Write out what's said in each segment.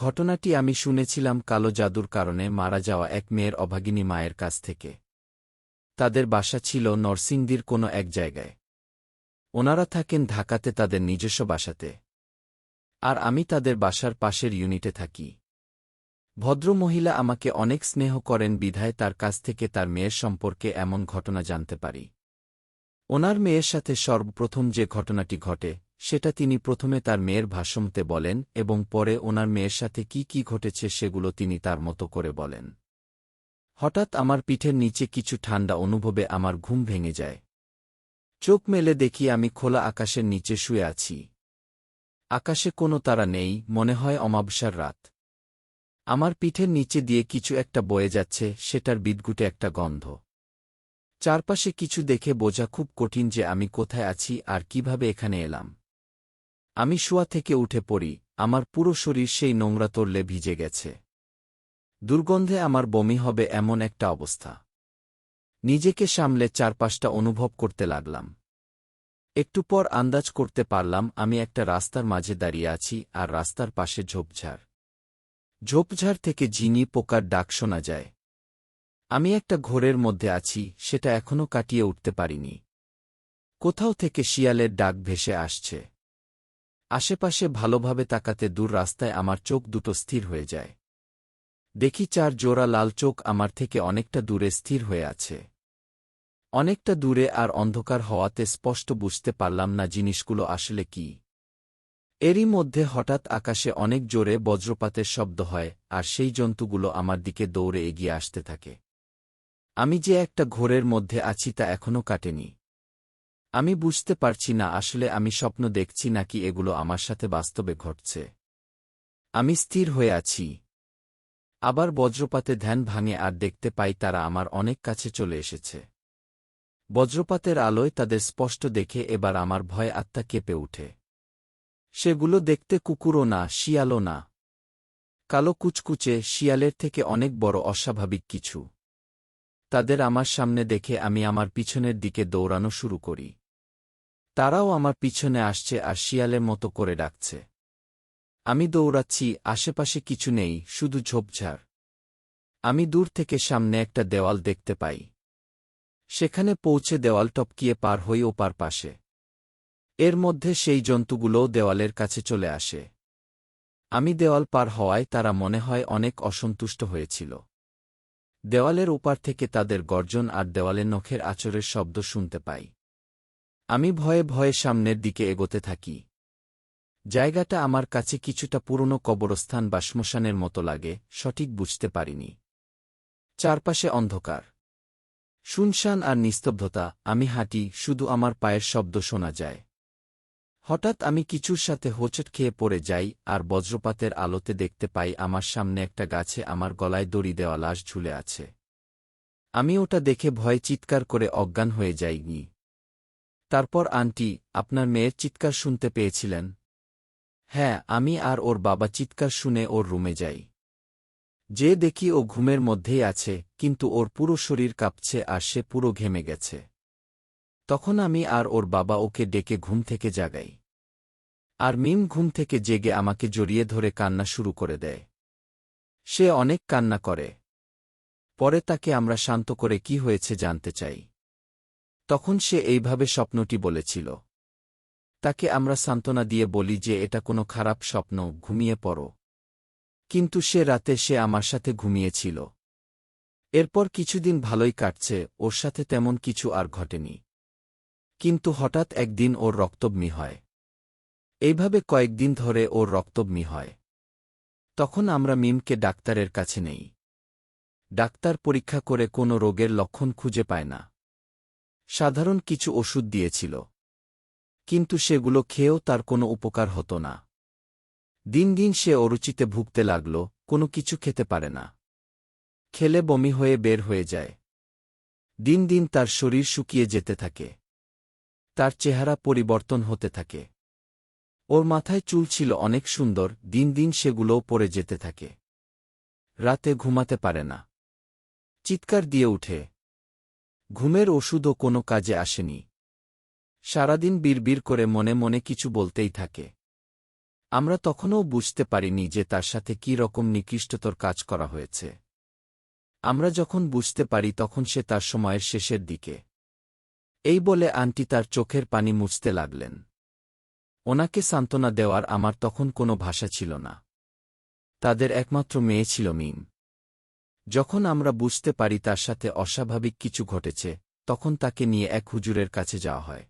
ঘটনাটি আমি শুনেছিলাম কালো জাদুর কারণে মারা যাওয়া এক মেয়ের অভাগিনী মায়ের কাছ থেকে। তাদের বাসা ছিল নরসিংদীর কোনো এক জায়গায়। ওনারা থাকেন ঢাকাতে তাদের নিজস্ব বাসাতে। আর আমি তাদের বাসার পাশের ইউনিটে থাকি। ভদ্রমহিলা আমাকে অনেক স্নেহ করেন বিধায় তার কাছ থেকে তার মেয়ের সম্পর্কে এমন ঘটনা জানতে পারি। ওনার মেয়ের সাথে সর্বপ্রথম যে ঘটনাটি ঘটে সেটা তিনি প্রথমে তার মেয়ের ভাষ্যমতে বলেন এবং পরে ওনার মেয়ের সাথে কি কি ঘটেছে সেগুলো তিনি তার মতো করে বলেন। হঠাৎ আমার পিঠের নিচে কিছু ঠান্ডা অনুভবে আমার ঘুম ভেঙে যায়। চোখ মেলে দেখি আমি খোলা আকাশের নিচে শুয়ে আছি। আকাশে কোনো তারা নেই, মনে হয় অমাবস্যার রাত। আমার পিঠের নিচে দিয়ে কিছু একটা বয়ে যাচ্ছে, সেটার বিদঘুটে একটা গন্ধ। চারপাশে কিছু দেখে বোঝা খুব কঠিন যে আমি কোথায় আছি আর কিভাবে এখানে এলাম। আমি শোয়া থেকে উঠে পড়ি, আমার পুরো শরীর সেই নোংরা তরলে ভিজে গেছে। দুর্গন্ধে আমার বমি হবে এমন একটা অবস্থা। নিজেকে সামলে চারপাশটা অনুভব করতে লাগলাম। একটু পর আন্দাজ করতে পারলাম আমি একটা রাস্তার মাঝে দাঁড়িয়ে আছি আর রাস্তার পাশে ঝোপঝাড়। ঝোপঝাড় থেকে ঝিঙি পোকার ডাক শোনা যায়। আমি একটা ঘোরের মধ্যে আছি, সেটা এখনও কাটিয়ে উঠতে পারিনি। কোথাও থেকে শিয়ালের ডাক ভেসে আসছে। আশেপাশে ভালোভাবে তাকাতে দূর রাস্তায় আমার চোখ দুটো স্থির হয়ে যায়। দেখি চার জোড়া লাল চোখ আমার থেকে অনেকটা দূরে স্থির হয়ে আছে। অনেকটা দূরে আর অন্ধকার হওয়াতে স্পষ্ট বুঝতে পারলাম না জিনিসগুলো আসলে কি। এরই মধ্যে হঠাৎ আকাশে অনেক জোরে বজ্রপাতের শব্দ হয় আর সেই জন্তুগুলো আমার দিকে দৌড়ে এগিয়ে আসতে থাকে। আমি যে একটা ঘোরের মধ্যে আছি তা এখনও কাটেনি। আমি বুঝতে পারছি না আসলে আমি স্বপ্ন দেখছি নাকি এগুলো আমার সাথে বাস্তবে ঘটছে। আমি স্থির হয়ে আছি। আবার বজ্রপাতে ধ্যান ভাঙে আর দেখতে পাই তারা আমার অনেক কাছে চলে এসেছে। বজ্রপাতের আলোয় তাদের স্পষ্ট দেখে এবার আমার ভয় আত্মা কেঁপে উঠে। সেগুলো দেখতে কুকুরও না, শিয়ালও না। কালো কুচকুচে, শিয়ালের থেকে অনেক বড়, অস্বাভাবিক কিছু। তাদের আমার সামনে দেখে আমি আমার পিছনের দিকে দৌড়ানো শুরু করি। তারাও আমার পিছনে আসছে আর শিয়ালের মতো করে ডাকছে। আমি দৌড়াচ্ছি, আশেপাশে কিছু নেই, শুধু ঝোপঝাড়। আমি দূর থেকে সামনে একটা দেওয়াল দেখতে পাই। সেখানে পৌঁছে দেওয়াল টপকিয়ে পার হই ওপার পাশে। এর মধ্যে সেই জন্তুগুলোও দেওয়ালের কাছে চলে আসে। আমি দেওয়াল পার হওয়ায় তারা মনে হয় অনেক অসন্তুষ্ট হয়েছিল। দেওয়ালের ওপার থেকে তাদের গর্জন আর দেওয়ালের নখের আঁচড়ের শব্দ শুনতে পাই। আমি ভয়ে ভয়ে সামনের দিকে এগোতে থাকি। জায়গাটা আমার কাছে কিছুটা পুরনো কবরস্থান বা শ্মশানের মতো লাগে, সঠিক বুঝতে পারিনি। চারপাশে অন্ধকার, শুনশান আর নিস্তব্ধতা। আমি হাঁটি, শুধু আমার পায়ের শব্দ শোনা যায়। হঠাৎ আমি কিছুর সাথে হোঁচট খেয়ে পড়ে যাই আর বজ্রপাতের আলোতে দেখতে পাই আমার সামনে একটা গাছে আমার গলায় দড়ি দেওয়া লাশ ঝুলে আছে। আমি ওটা দেখে ভয়ে চিৎকার করে অজ্ঞান হয়ে যাইনি। তারপর আন্টি, আপনার মেয়ের চিৎকার শুনতে পেয়েছিলেন? হ্যাঁ, আমি আর ওর বাবা চিৎকার শুনে ওর রুমে যাই। যে দেখি ও ঘুমের মধ্যেই আছে, কিন্তু ওর পুরো শরীর কাঁপছে আর সে পুরো ঘেমে গেছে। তখন আমি আর ওর বাবা ওকে ডেকে ঘুম থেকে জাগাই। আর মিম ঘুম থেকে জেগে আমাকে জড়িয়ে ধরে কান্না শুরু করে দেয়। সে অনেক কান্না করে। পরে তাকে আমরা শান্ত করে কি হয়েছে জানতে চাই। তখন সে এইভাবে স্বপ্নটি বলেছিল। তাকে আমরা সান্ত্বনা দিয়ে বলি যে এটা কোনো খারাপ স্বপ্ন, ঘুমিয়ে পড়ো। কিন্তু সে রাতে সে আমার সাথে ঘুমিয়েছিল। এরপর কিছুদিন ভালোই কাটছে, ওর সাথে তেমন কিছু আর ঘটেনি। কিন্তু হঠাৎ একদিন ওর রক্তবমি হয়। এইভাবে কয়েকদিন ধরে ওর রক্তবমি হয়। তখন আমরা মিমকে ডাক্তারের কাছে নেই। ডাক্তার পরীক্ষা করে কোনো রোগের লক্ষণ খুঁজে পায় না। সাধারণ কিছু ওষুধ দিয়েছিল, কিন্তু সেগুলো খেয়েও তার কোনো উপকার হতো না। দিন দিন সে অরুচিতে ভুগতে লাগল, কোনো কিছু খেতে পারে না। খেলে বমি হয়ে বের হয়ে যায়। দিন দিন তার শরীর শুকিয়ে যেতে থাকে। তার চেহারা পরিবর্তন হতে থাকে। ওর মাথায় চুল ছিল অনেক সুন্দর, দিন দিন সেগুলোও পড়ে যেতে থাকে। রাতে ঘুমাতে পারে না, চিৎকার দিয়ে উঠে। ঘুমের ওষুধও কোনো কাজে আসেনি। সারাদিন বিড়বিড় করে মনে মনে কিছু বলতেই থাকে। আমরা তখনও বুঝতে পারিনি যে তার সাথে কী রকম নিকৃষ্টতর কাজ করা হয়েছে। আমরা যখন বুঝতে পারি তখন সে তার সময়ের শেষের দিকে। এই বলে আন্টি তার চোখের পানি মুছতে লাগলেন। ওনাকে সান্ত্বনা দেওয়ার আমার তখন কোনো ভাষা ছিল না। তাদের একমাত্র মেয়ে ছিল মিম। যখন আমরা বুঝতে পারি তার সাথে অস্বাভাবিক কিছু ঘটেছে, তখন তাকে নিয়ে এক হুজুরের কাছে যাওয়া হয়।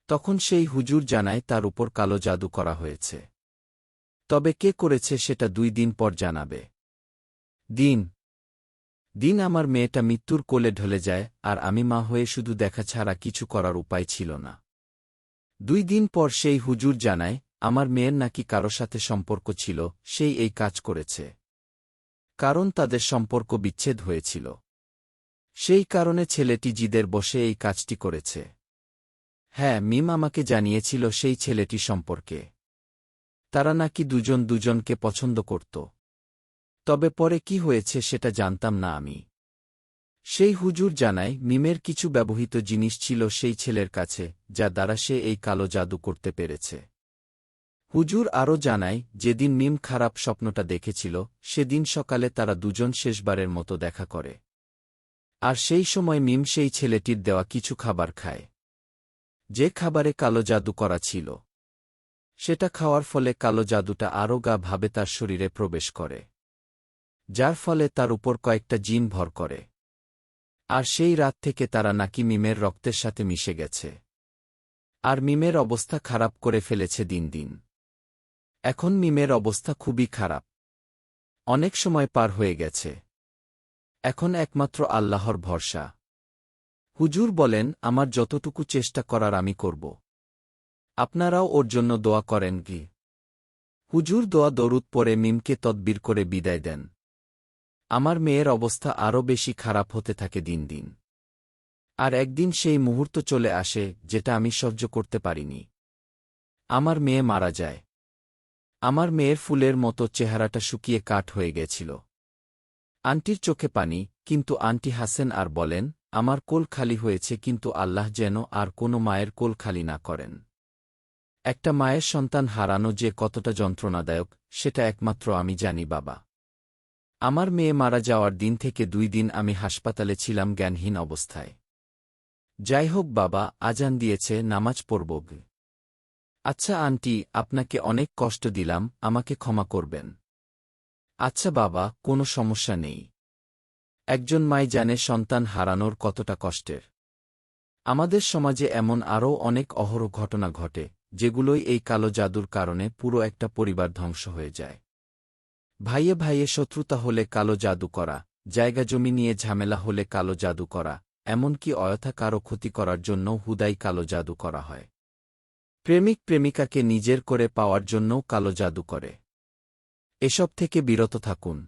তখন সেই হুজুর জানায় তার উপর কালো জাদু করা হয়েছে। তবে কে করেছে সেটা 2 দিন পর জানাবে। দিন আমার মেয়েটা মৃত্যুর কোলে ঢলে যায়, আর আমি মা হয়ে শুধু দেখা ছাড়া কিছু করার উপায় ছিল না। 2 দিন পর সেই হুজুর জানায় আমার মেয়ের নাকি কারো সাথে সম্পর্ক ছিল, সেই এই কাজ করেছে। কারণ তাদের সম্পর্ক বিচ্ছেদ হয়েছিল। সেই কারণে ছেলেটি জিদের বসে এই কাজটি করেছে। হ্যাঁ, মিম আমাকে জানিয়েছিল সেই ছেলেটি সম্পর্কে। তারা নাকি দুজন দুজনকে পছন্দ করত। তবে পরে কি হয়েছে সেটা জানতাম না আমি। সেই হুজুর জানায় মিমের কিছু ব্যবহৃত জিনিস ছিল সেই ছেলের কাছে, যা দ্বারা সে এই কালো জাদু করতে পেরেছে। হুজুর আরও জানায় যেদিন মিম খারাপ স্বপ্নটা দেখেছিল সেদিন সকালে তারা দুজন শেষবারের মতো দেখা করে। আর সেই সময় মিম সেই ছেলেটির দেওয়া কিছু খাবার খায়, যে খাবারে কালো জাদু করা ছিল। সেটা খাওয়ার ফলে কালো জাদুটা আরও ভাবে তার শরীরে প্রবেশ করে, যার ফলে তার উপর কয়েকটা জিন ভর করে। আর সেই রাত থেকে তারা নাকি মিমের রক্তের সাথে মিশে গেছে। আর মিমের অবস্থা খারাপ করে ফেলেছে দিন দিন। এখন মিমের অবস্থা খুবই খারাপ। অনেক সময় পার হয়ে গেছে। এখন একমাত্র আল্লাহর ভরসা। হুজুর বলেন আমার যতটুকু চেষ্টা করার আমি করব। আপনারাও ওর জন্য দোয়া করেন কি? হুজুর দোয়া দরুদ পরে মিমকে তদবির করে বিদায় দেন। আমার মেয়ের অবস্থা আরও বেশি খারাপ হতে থাকে দিন দিন। আর একদিন সেই মুহূর্ত চলে আসে যেটা আমি সহ্য করতে পারিনি। আমার মেয়ে মারা যায়। আমার মেয়ের ফুলের মতো চেহারাটা শুকিয়ে কাঠ হয়ে গেছিল। আন্টির চোখে পানি, কিন্তু আন্টি হাসেন আর বলেন আমার কোল খালি হয়েছে, কিন্তু আল্লাহ যেন আর কোনো মায়ের কোল খালি না করেন। একটা মায়ের সন্তান হারানো যে কতটা যন্ত্রণাদায়ক সেটা একমাত্র আমি জানি বাবা। আমার মেয়ে মারা যাওয়ার দিন থেকে 2 দিন আমি হাসপাতালে ছিলাম জ্ঞানহীন অবস্থায়। যাই হোক বাবা, আজান দিয়েছে, নামাজ পড়ব। আচ্ছা আন্টি, আপনাকে অনেক কষ্ট দিলাম, আমাকে ক্ষমা করবেন। আচ্ছা বাবা, কোনো সমস্যা নেই। একজন মাই জানে সন্তান হারানোর কতটা কষ্টের। আমাদের সমাজে এমন আরও অনেক অহরহ ঘটনা ঘটে, যেগুলোই এই কালো জাদুর কারণে পুরো একটা পরিবার ধ্বংস হয়ে যায়। ভাইয়ে ভাইয়ে শত্রুতা হলে কালো জাদু করা, জায়গা জমি নিয়ে ঝামেলা হলে কালো জাদু করা, এমনকি অযথা কারো ক্ষতি করার জন্য হুদাই কালো জাদু করা হয়। প্রেমিক প্রেমিকাকে নিজের করে পাওয়ার জন্যও কালো জাদু করে। এসব থেকে বিরত থাকুন।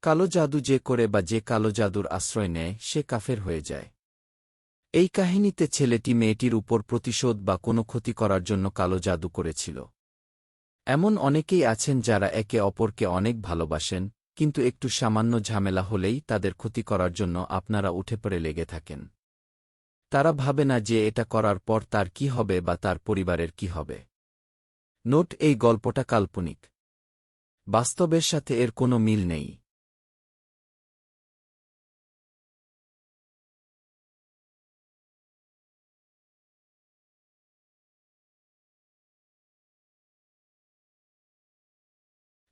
কালো জাদু যে করে বা যে কালো জাদুর আশ্রয় নেয় সে কাফের হয়ে যায়। এই কাহিনীতে ছেলেটি মেয়েটির উপর প্রতিশোধ বা কোনো ক্ষতি করার জন্য কালো জাদু করেছিল। এমন অনেকেই আছেন যারা একে অপরকে অনেক ভালোবাসেন, কিন্তু একটু সামান্য ঝামেলা হলেই তাদের ক্ষতি করার জন্য আপনারা উঠে পড়ে লেগে থাকেন। তারা ভাবে না যে এটা করার পর তার কি হবে বা তার পরিবারের কি হবে। নোট: এই গল্পটা কাল্পনিক। বাস্তবের সাথে এর কোনো মিল নেই।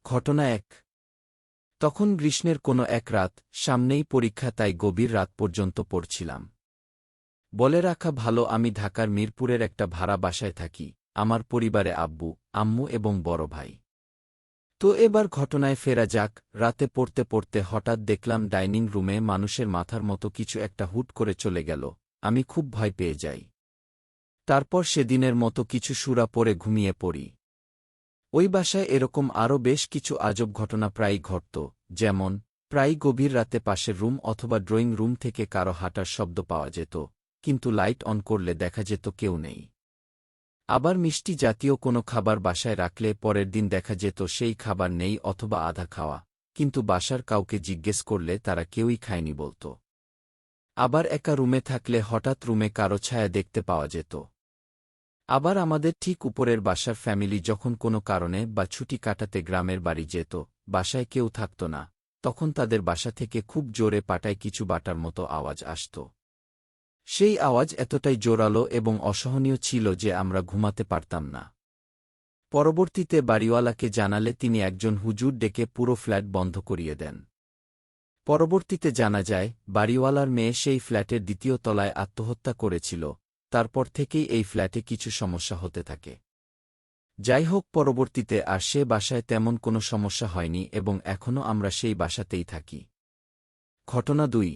ঘটনা 1। তখন গ্রীষ্মের কোনো এক রাত, সামনেই পরীক্ষা, তাই গভীর রাত পর্যন্ত পড়ছিলাম। বলে রাখা ভালো, আমি ঢাকার মিরপুরের একটা ভাড়া বাসায় থাকি। আমার পরিবারে আব্বু, আম্মু এবং বড় ভাই। তো এবার ঘটনায় ফেরা যাক। রাতে পড়তে পড়তে হঠাৎ দেখলাম ডাইনিং রুমে মানুষের মাথার মতো কিছু একটা হুট করে চলে গেল। আমি খুব ভয় পেয়ে যাই। তারপর সেদিনের মতো কিছু সূরা পড়ে ঘুমিয়ে পড়ি। ওই বাসায় এরকম আরও বেশ কিছু আজব ঘটনা প্রায়ই ঘটত, যেমন প্রায়ই গভীর রাতে পাশের রুম অথবা ড্রয়িং রুম থেকে কারো হাঁটার শব্দ পাওয়া যেত, কিন্তু লাইট অন করলে দেখা যেত কেউ নেই। আবার মিষ্টি জাতীয় কোনো খাবার বাসায় রাখলে পরের দিন দেখা যেত সেই খাবার নেই অথবা আধা খাওয়া, কিন্তু বাসার কাউকে জিজ্ঞেস করলে তারা কেউই খায়নি বলত। আবার একা রুমে থাকলে হঠাৎ রুমে কারো ছায়া দেখতে পাওয়া যেত। আবার আমাদের ঠিক উপরের বাসার ফ্যামিলি যখন কোনো কারণে বা ছুটি কাটাতে গ্রামের বাড়ি যেত, বাসায় কেউ থাকত না, তখন তাদের বাসা থেকে খুব জোরে পাটায় কিছু বাটার মতো আওয়াজ আসত। সেই আওয়াজ এতটাই জোরালো এবং অসহনীয় ছিল যে আমরা ঘুমাতে পারতাম না। পরবর্তীতে বাড়িওয়ালাকে জানালে তিনি একজন হুজুর ডেকে পুরো ফ্ল্যাট বন্ধ করিয়ে দেন। পরবর্তীতে জানা যায়, বাড়িওয়ালার মেয়ে সেই ফ্ল্যাটের দ্বিতীয় তলায় আত্মহত্যা করেছিল। তারপর থেকেই এই ফ্ল্যাটে কিছু সমস্যা হতে থাকে। যাই হোক, পরবর্তীতে আর সে বাসায় তেমন কোনো সমস্যা হয়নি এবং এখনও আমরা সেই বাসাতেই থাকি। ঘটনা 2।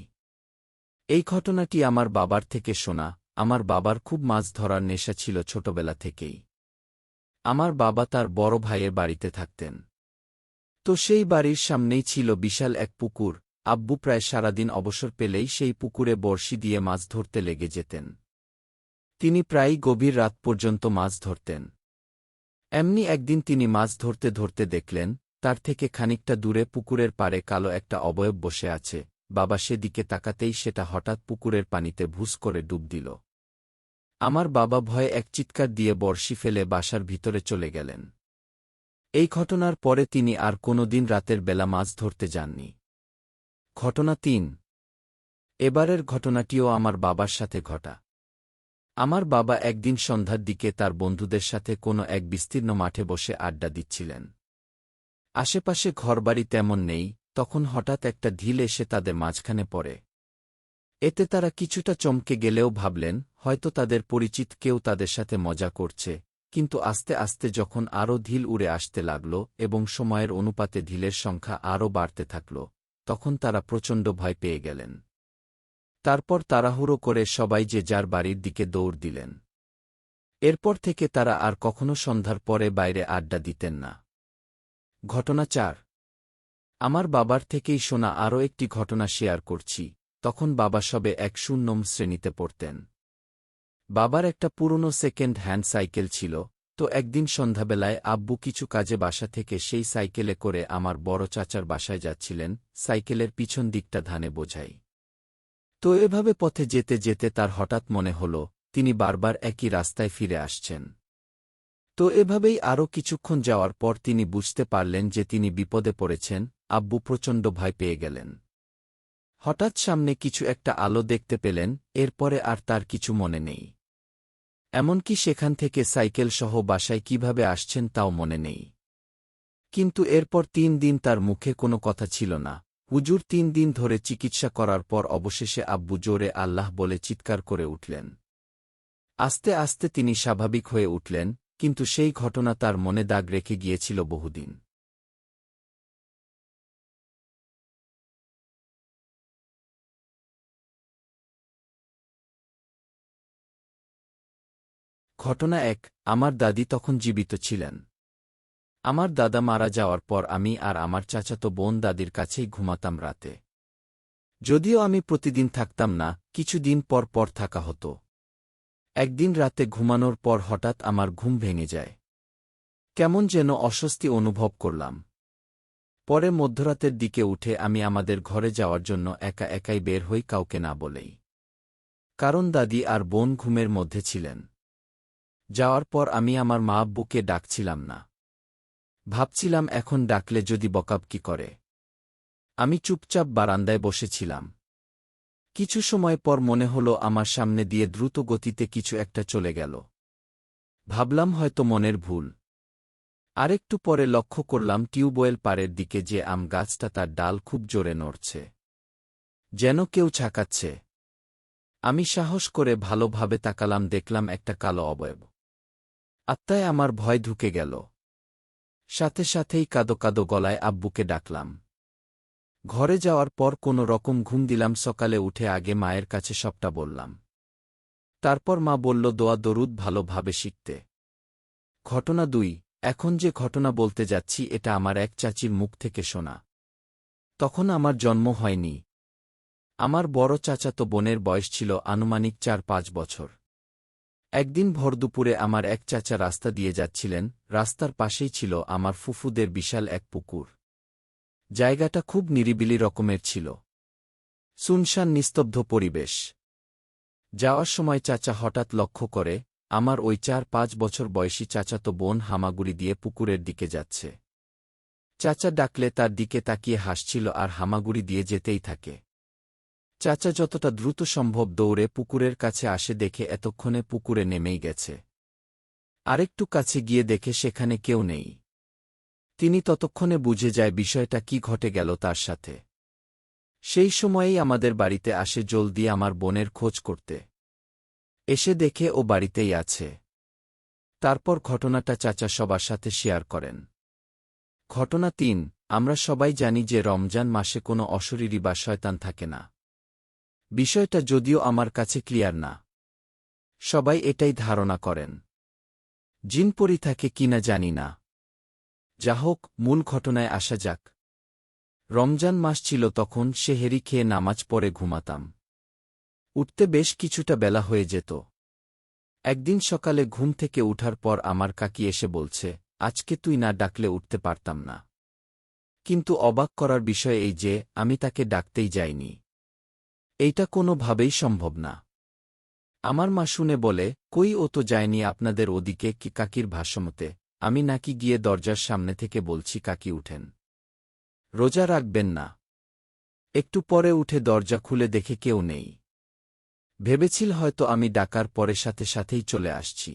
এই ঘটনাটি আমার বাবার থেকে শোনা। আমার বাবার খুব মাছ ধরার নেশা ছিল ছোটবেলা থেকেই। আমার বাবা তার বড় ভাইয়ের বাড়িতে থাকতেন। তো সেই বাড়ির সামনেই ছিল বিশাল এক পুকুর। আব্বু প্রায় সারাদিন অবসর পেলেই সেই পুকুরে বড়শি দিয়ে মাছ ধরতে লেগে যেতেন। তিনি প্রায়ই গভীর রাত পর্যন্ত মাছ ধরতেন। এমনি একদিন তিনি মাছ ধরতে ধরতে দেখলেন, তার থেকে খানিকটা দূরে পুকুরের পাড়ে কালো একটা অবয়ব বসে আছে। বাবা সেদিকে তাকাতেই সেটা হঠাৎ পুকুরের পানিতে ভুস করে ডুব দিল। আমার বাবা ভয়ে এক চিৎকার দিয়ে বড়শি ফেলে বাসার ভিতরে চলে গেলেন। এই ঘটনার পরে তিনি আর কোনোদিন রাতের বেলা মাছ ধরতে যাননি। ঘটনা 3। এবারের ঘটনাটিও আমার বাবার সাথে ঘটা। আমার বাবা একদিন সন্ধ্যার দিকে তার বন্ধুদের সাথে কোনো এক বিস্তীর্ণ মাঠে বসে আড্ডা দিচ্ছিলেন। আশেপাশে ঘরবাড়ি তেমন নেই, তখন হঠাৎ একটা ঢিল এসে তাদের মাঝখানে পড়ে। এতে তারা কিছুটা চমকে গেলেও ভাবলেন, হয়তো তাদের পরিচিত কেউ তাদের সাথে মজা করছে। কিন্তু আস্তে আস্তে যখন আরও ঢিল উড়ে আসতে লাগল এবং সময়ের অনুপাতে ঢিলের সংখ্যা আরও বাড়তে থাকল, তখন তারা প্রচণ্ড ভয় পেয়ে গেলেন। তারপর তাড়াহুড়ো করে সবাই যে যার বাড়ির দিকে দৌড় দিলেন। এরপর থেকে তারা আর কখনো সন্ধ্যার পরে বাইরে আড্ডা দিতেন না। ঘটনা 4। আমার বাবার থেকেই শোনা আরও একটি ঘটনা শেয়ার করছি। তখন বাবা সবে 1 শ্রেণীতে পড়তেন। বাবার একটা পুরনো সেকেন্ড হ্যান্ড সাইকেল ছিল। তো একদিন সন্ধ্যাবেলায় আব্বু কিছু কাজে বাসা থেকে সেই সাইকেলে করে আমার বড় চাচার বাসায় যাচ্ছিলেন, সাইকেলের পিছন দিকটা ধানে বোঝাই। তো এভাবে পথে যেতে যেতে তার হঠাৎ মনে হল, তিনি বারবার একই রাস্তায় ফিরে আসছেন। তো এভাবেই আরও কিছুক্ষণ যাওয়ার পর তিনি বুঝতে পারলেন যে তিনি বিপদে পড়েছেন। আব্বু প্রচণ্ড ভয় পেয়ে গেলেন। হঠাৎ সামনে কিছু একটা আলো দেখতে পেলেন, এরপরে আর তার কিছু মনে নেই। এমনকি সেখান থেকে সাইকেল সহ বাসায় কিভাবে আসছেন তাও মনে নেই। কিন্তু এরপর 3 দিন তার মুখে কোনো কথা ছিল না। হুজুর 3 দিন ধরে চিকিৎসা করার পর অবশেষে আব্বু জোরে আল্লাহ বলে চিৎকার করে উঠলেন। আস্তে আস্তে তিনি স্বাভাবিক হয়ে উঠলেন, কিন্তু সেই ঘটনা তার মনে দাগ রেখে গিয়েছিল বহুদিন। ঘটনা 1। আমার দাদি তখন জীবিত ছিলেন। আমার দাদা মারা যাওয়ার পর আমি আর আমার চাচাতো বোন দাদির কাছেই ঘুমাতাম রাতে। যদিও আমি প্রতিদিন থাকতাম না, কিছু দিন পর পর থাকা হতো। একদিন রাতে ঘুমানোর পর হঠাৎ আমার ঘুম ভেঙে যায়। কেমন যেন অস্বস্তি অনুভব করলাম। পরে মধ্যরাতের দিকে উঠে আমি আমাদের ঘরে যাওয়ার জন্য একা একাই বের হই, কাউকে না বলেই। কারণ দাদি আর বোন ঘুমের মধ্যে ছিলেন। যাওয়ার পর আমি আমার মা আব্বুকে ডাকছিলাম না। ভাবছিলাম এখন ডাকলে যদি বকাবকি করে। আমি চুপচাপ বারান্দায় বসেছিলাম। কিছু সময় পর মনে হলো আমার সামনে দিয়ে দ্রুত গতিতে কিছু একটা চলে গেল। ভাবলাম হয়তো মনের ভুল। আরেকটু পরে লক্ষ্য করলাম টিউবওয়েল পাড়ের দিকে যে আম গাছটা তার ডাল খুব জোরে নড়ছে, যেন কেউ ঝাঁকাচ্ছে। আমি সাহস করে ভালোভাবে তাকালাম, দেখলাম একটা কালো অবয়ব। আত্মায় আমার ভয় ঢুকে গেল। সাথে সাথেই কাঁদো কাঁদো গলায় আব্বুকে ডাকলাম। ঘরে যাওয়ার পর কোনো রকম ঘুম দিলাম। সকালে উঠে আগে মায়ের কাছে সবটা বললাম। তারপর মা বলল দোয়া দরুদ ভালোভাবে শিখতে। ঘটনা 2। এখন যে ঘটনা বলতে যাচ্ছি এটা আমার এক চাচির মুখ থেকে শোনা। তখন আমার জন্ম হয়নি। আমার বড় চাচাতো বোনের বয়স ছিল আনুমানিক 4-5 বছর। একদিন ভরদুপুরে আমার এক চাচা রাস্তা দিয়ে যাচ্ছিলেন। রাস্তার পাশেই ছিল আমার ফুফুদের বিশাল এক পুকুর। জায়গাটা খুব নিরিবিলি রকমের ছিল। সুনসান নিস্তব্ধ পরিবেশ। যাওয়ার সময় চাচা হঠাৎ লক্ষ্য করে আমার ওই 4-5 বছর বয়সী চাচাতো বোন হামাগুড়ি দিয়ে পুকুরের দিকে যাচ্ছে। চাচা ডাকলে তার দিকে তাকিয়ে হাসছিল আর হামাগুড়ি দিয়ে যেতেই থাকে। চাচা যতটা দ্রুত সম্ভব দৌড়ে পুকুরের কাছে আসে দেখে এতক্ষণে পুকুরে নেমেই গেছে। আরেকটু কাছে গিয়ে দেখে সেখানে কেউ নেই। তিনি ততক্ষণে বুঝে যায় বিষয়টা কি ঘটে গেল তার সাথে। সেই সময়েই আমাদের বাড়িতে আসে জলদি আমার বোনের খোঁজ করতে। এসে দেখে ও বাড়িতেই আছে। তারপর ঘটনাটা চাচা সবার সাথে শেয়ার করেন। ঘটনা ৩। আমরা সবাই জানি যে রমজান মাসে কোনো অশরীরী বা শয়তান থাকে না। বিষয়টা যদিও আমার কাছে ক্লিয়ার না। সবাই এটাই ধারণা করেন। জিনপরি থাকে কিনা জানি না। যা হোক, মূল ঘটনায় আসা যাক। রমজান মাস ছিল তখন, সেহেরি খেয়ে নামাজ পড়ে ঘুমাতাম। উঠতে বেশ কিছুটা বেলা হয়ে যেত। একদিন সকালে ঘুম থেকে উঠার পর আমার কাকি এসে বলছে, আজকে তুই না ডাকলে উঠতে পারতাম না। কিন্তু অবাক করার বিষয় এই যে আমি তাকে ডাকতেই যাইনি। এইটা কোনোভাবেই সম্ভব না। আমার মা শুনে বলে, কই, ও তো যায়নি আপনাদের ওদিকে। কি কাকির ভাষ্যমতে আমি নাকি গিয়ে দরজার সামনে থেকে বলছি, কাকি উঠেন, রোজা রাখবেন না। একটু পরে উঠে দরজা খুলে দেখে কেউ নেই। ভেবেছিল হয়তো আমি ডাকার পরে সাথে সাথেই চলে আসছি।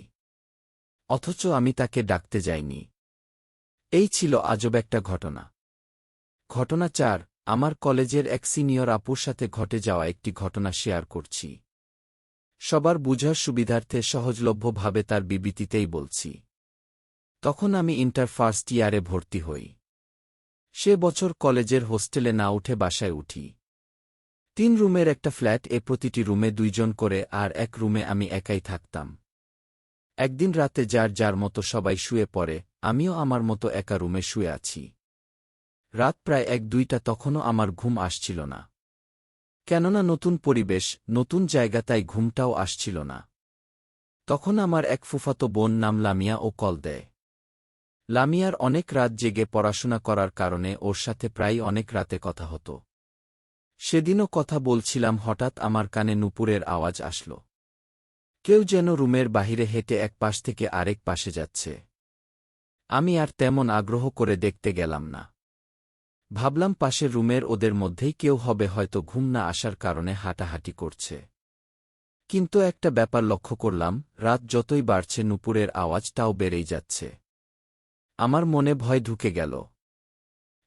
অথচ আমি তাকে ডাকতে যাইনি। এই ছিল আজব একটা ঘটনা। ঘটনা ৪। আমার কলেজের এক সিনিয়র আপুর সাথে ঘটে যাওয়া একটি ঘটনা শেয়ার করছি। সবার বুঝার সুবিধার্থে সহজলভ্যভাবে তার বিবৃতিতেই বলছি। তখন আমি ইন্টার ফার্স্ট ইয়ারে ভর্তি হই। সে বছর কলেজের হোস্টেলে না উঠে বাসায় উঠি। ৩ রুমের একটা ফ্ল্যাট, প্রতিটি রুমে ২ জন করে, আর এক রুমে আমি একাই থাকতাম। একদিন রাতে যার যার মতো সবাই শুয়ে পড়ে, আমিও আমার মতো একা রুমে শুয়ে আছি। রাত প্রায় ১-২টা, তখনও আমার ঘুম আসছিল না। কেননা নতুন পরিবেশ, নতুন জায়গা, তাই ঘুমটাও আসছিল না। তখন আমার এক ফুফাতো বোন নাম লামিয়া ও কল দেয়। লামিয়ার অনেক রাত জেগে পড়াশোনা করার কারণে ওর সাথে প্রায় অনেক রাতে কথা হতো। সেদিনও কথা বলছিলাম, হঠাৎ আমার কানে নূপুরের আওয়াজ আসল। কেউ যেন রুমের বাহিরে হেঁটে এক পাশ থেকে আরেক পাশে যাচ্ছে। আমি আর তেমন আগ্রহ করে দেখতে গেলাম না। ভাবলাম পাশের রুমের ওদের মধ্যেই কেউ হবে, হয়তো ঘুম না আসার কারণে হাঁটাহাঁটি করছে। কিন্তু একটা ব্যাপার লক্ষ্য করলাম, রাত যতই বাড়ছে নূপুরের আওয়াজটাও বেড়েই যাচ্ছে। আমার মনে ভয় ঢুকে গেল।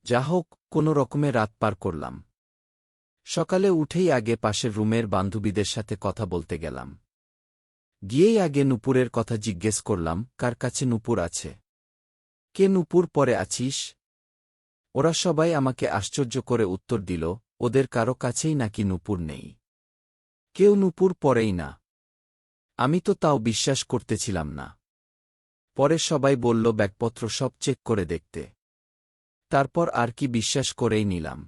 যা হোক, কোনো রকমে রাত পার করলাম। সকালে উঠেই আগে পাশের রুমের বান্ধবীদের সাথে কথা বলতে গেলাম। গিয়েই আগে নূপুরের কথা জিজ্ঞেস করলাম, কার কাছে নূপুর আছে? কে নূপুর পরে আছিস? ওরা সবাই আমাকে আশ্চর্য করে উত্তর দিল, ওদের কারো কাছেই নাকি নূপুর নেই। কেউ নূপুর পরেই না। আমি তো তাও বিশ্বাস করতেছিলাম না। পরে সবাই বলল ব্যাগপত্র সব চেক করে দেখতে। তারপর আর কি বিশ্বাস করেই নিলাম।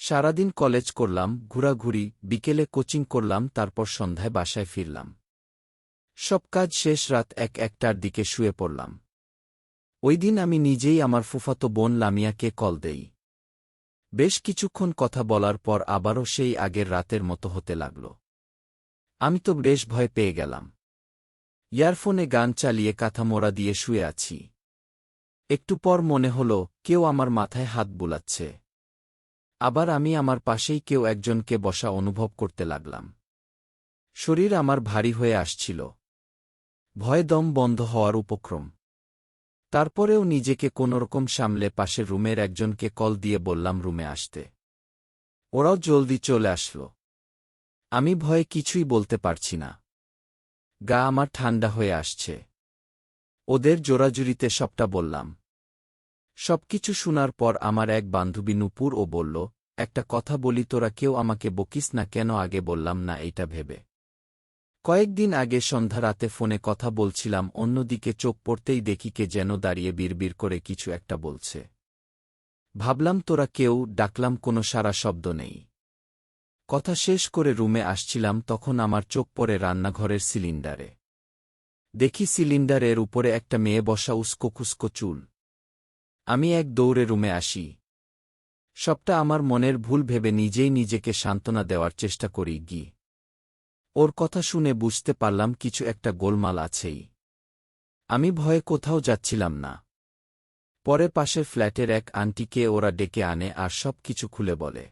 সারাদিন কলেজ করলাম, ঘোরাঘুরি, বিকেলে কোচিং করলাম, তারপর সন্ধ্যায় বাসায় ফিরলাম। সব কাজ শেষ রাত ১-১টার দিকে শুয়ে পড়লাম। ওই দিন আমি নিজেই আমার ফুফাতো বোন লামিয়াকে কল দেই। বেশ কিছুক্ষণ কথা বলার পর আবারও সেই আগের রাতের মতো হতে লাগল। আমি তো বেশ ভয় পেয়ে গেলাম। ইয়ারফোনে গান চালিয়ে কাঁথা মোড়া দিয়ে শুয়ে আছি। একটু পর মনে হল কেউ আমার মাথায় হাত বুলাচ্ছে। আবার আমি আমার পাশেই কেউ একজনকে বসা অনুভব করতে লাগলাম। শরীর আমার ভারী হয়ে আসছিল। ভয়ে দম বন্ধ হওয়ার উপক্রম। তারপরেও নিজেকে কোনোরকম সামলে পাশের রুমের একজনকে কল দিয়ে বললাম রুমে আসতে। ওরাও জলদি চলে আসল। আমি ভয়ে কিছুই বলতে পারছি না। গা আমার ঠান্ডা হয়ে আসছে। ওদের জোরাজুরিতে সবটা বললাম। সবকিছু শোনার পর আমার এক বান্ধবী নূপুর ও বলল, একটা কথা বলি, তোরা কেউ আমাকে বকিস না কেন, আগে বললাম না এইটা ভেবে। কয়েকদিন আগে সন্ধ্যা রাতে ফোনে কথা বলছিলাম, অন্যদিকে চোখ পড়তেই দেখি কে যেন দাঁড়িয়ে বিড়বিড় করে কিছু একটা বলছে। ভাবলাম তোরা কেউ, ডাকলাম, কোনো সারা শব্দ নেই। কথা শেষ করে রুমে আসছিলাম, তখন আমার চোখ পড়ে রান্নাঘরের সিলিন্ডারে। দেখি সিলিন্ডারের উপরে একটা মেয়ে বসা, উস্কোখুস্কো চুল। আমি এক দৌড়ে রুমে আসি। সবটা আমার মনের ভুল ভেবে নিজেই নিজেকে সান্ত্বনা দেওয়ার চেষ্টা করি। ওর কথা শুনে বুঝতে পারলাম কিছু একটা গোলমাল আছেই। আমি ভয়ে কোথাও যাচ্ছিলাম না। পরে পাশের ফ্ল্যাটের এক আন্টিকে ওরা ডেকে আনে আর সব কিছু খুলে বলে।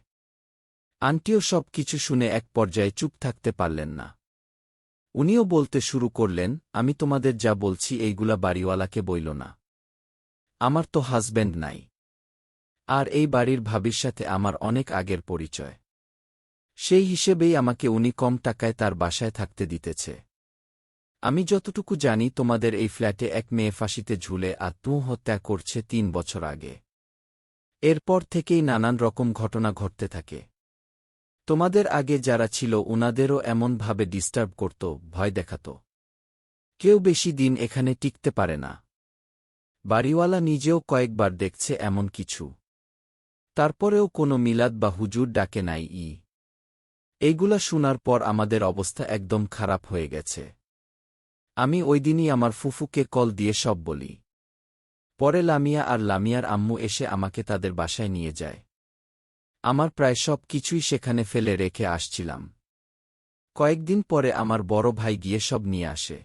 আন্টিও সব কিছু শুনে এক পর্যায়ে চুপ থাকতে পারলেন না। উনিও বলতে শুরু করলেন, আমি তোমাদের যা বলছি এইগুলা বাড়িওয়ালাকে বইল না। আমার তো হাজব্যান্ড নাই। আর এই বাড়ির ভাবির সাথে আমার অনেক আগের পরিচয়। সেই হিসেবেই আমাকে উনি কম টাকায় তার বাসায় থাকতে দিতেছে। আমি যতটুকু জানি তোমাদের এই ফ্ল্যাটে এক মেয়ে ফাঁসিতে ঝুলে আত্মহত্যা করছে ৩ বছর আগে। এরপর থেকেই নানান রকম ঘটনা ঘটতে থাকে। তোমাদের আগে যারা ছিল উনাদেরও এমনভাবে ডিস্টার্ব করত, ভয় দেখাত। কেউ বেশি দিন এখানে টিকতে পারে না। বাড়িওয়ালা নিজেও কয়েকবার দেখছে এমন কিছু। তারপরেও কোনো মিলাদ বা হুজুর ডাকে নাই। এইগুলা শোনার পর আমাদের অবস্থা একদম খারাপ হয়ে গেছে। আমি ওইদিনই আমার ফুফুকে কল দিয়ে সব বলি। পরে লামিয়া আর লামিয়ার আম্মু এসে আমাকে তাদের বাসায় নিয়ে যায়। আমার প্রায় সব কিছুই সেখানে ফেলে রেখে আসছিলাম। কয়েকদিন পরে আমার বড় ভাই গিয়ে সব নিয়ে আসে।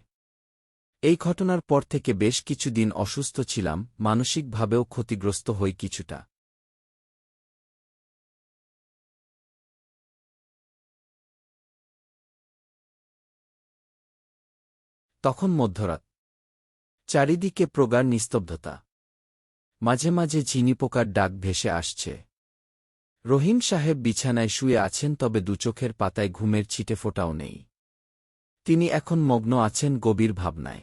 এই ঘটনার পর থেকে বেশ কিছুদিন অসুস্থ ছিলাম, মানসিকভাবেও ক্ষতিগ্রস্ত হই কিছুটা। তখন মধ্যরাত। চারিদিকে প্রগাঢ় নিস্তব্ধতা। মাঝে মাঝে ঝিনিপোকার ডাক ভেসে আসছে। রহিম সাহেব বিছানায় শুয়ে আছেন, তবে দুচোখের পাতায় ঘুমের ছিটেফোঁটাও নেই। তিনি এখন মগ্ন আছেন গভীর ভাবনায়।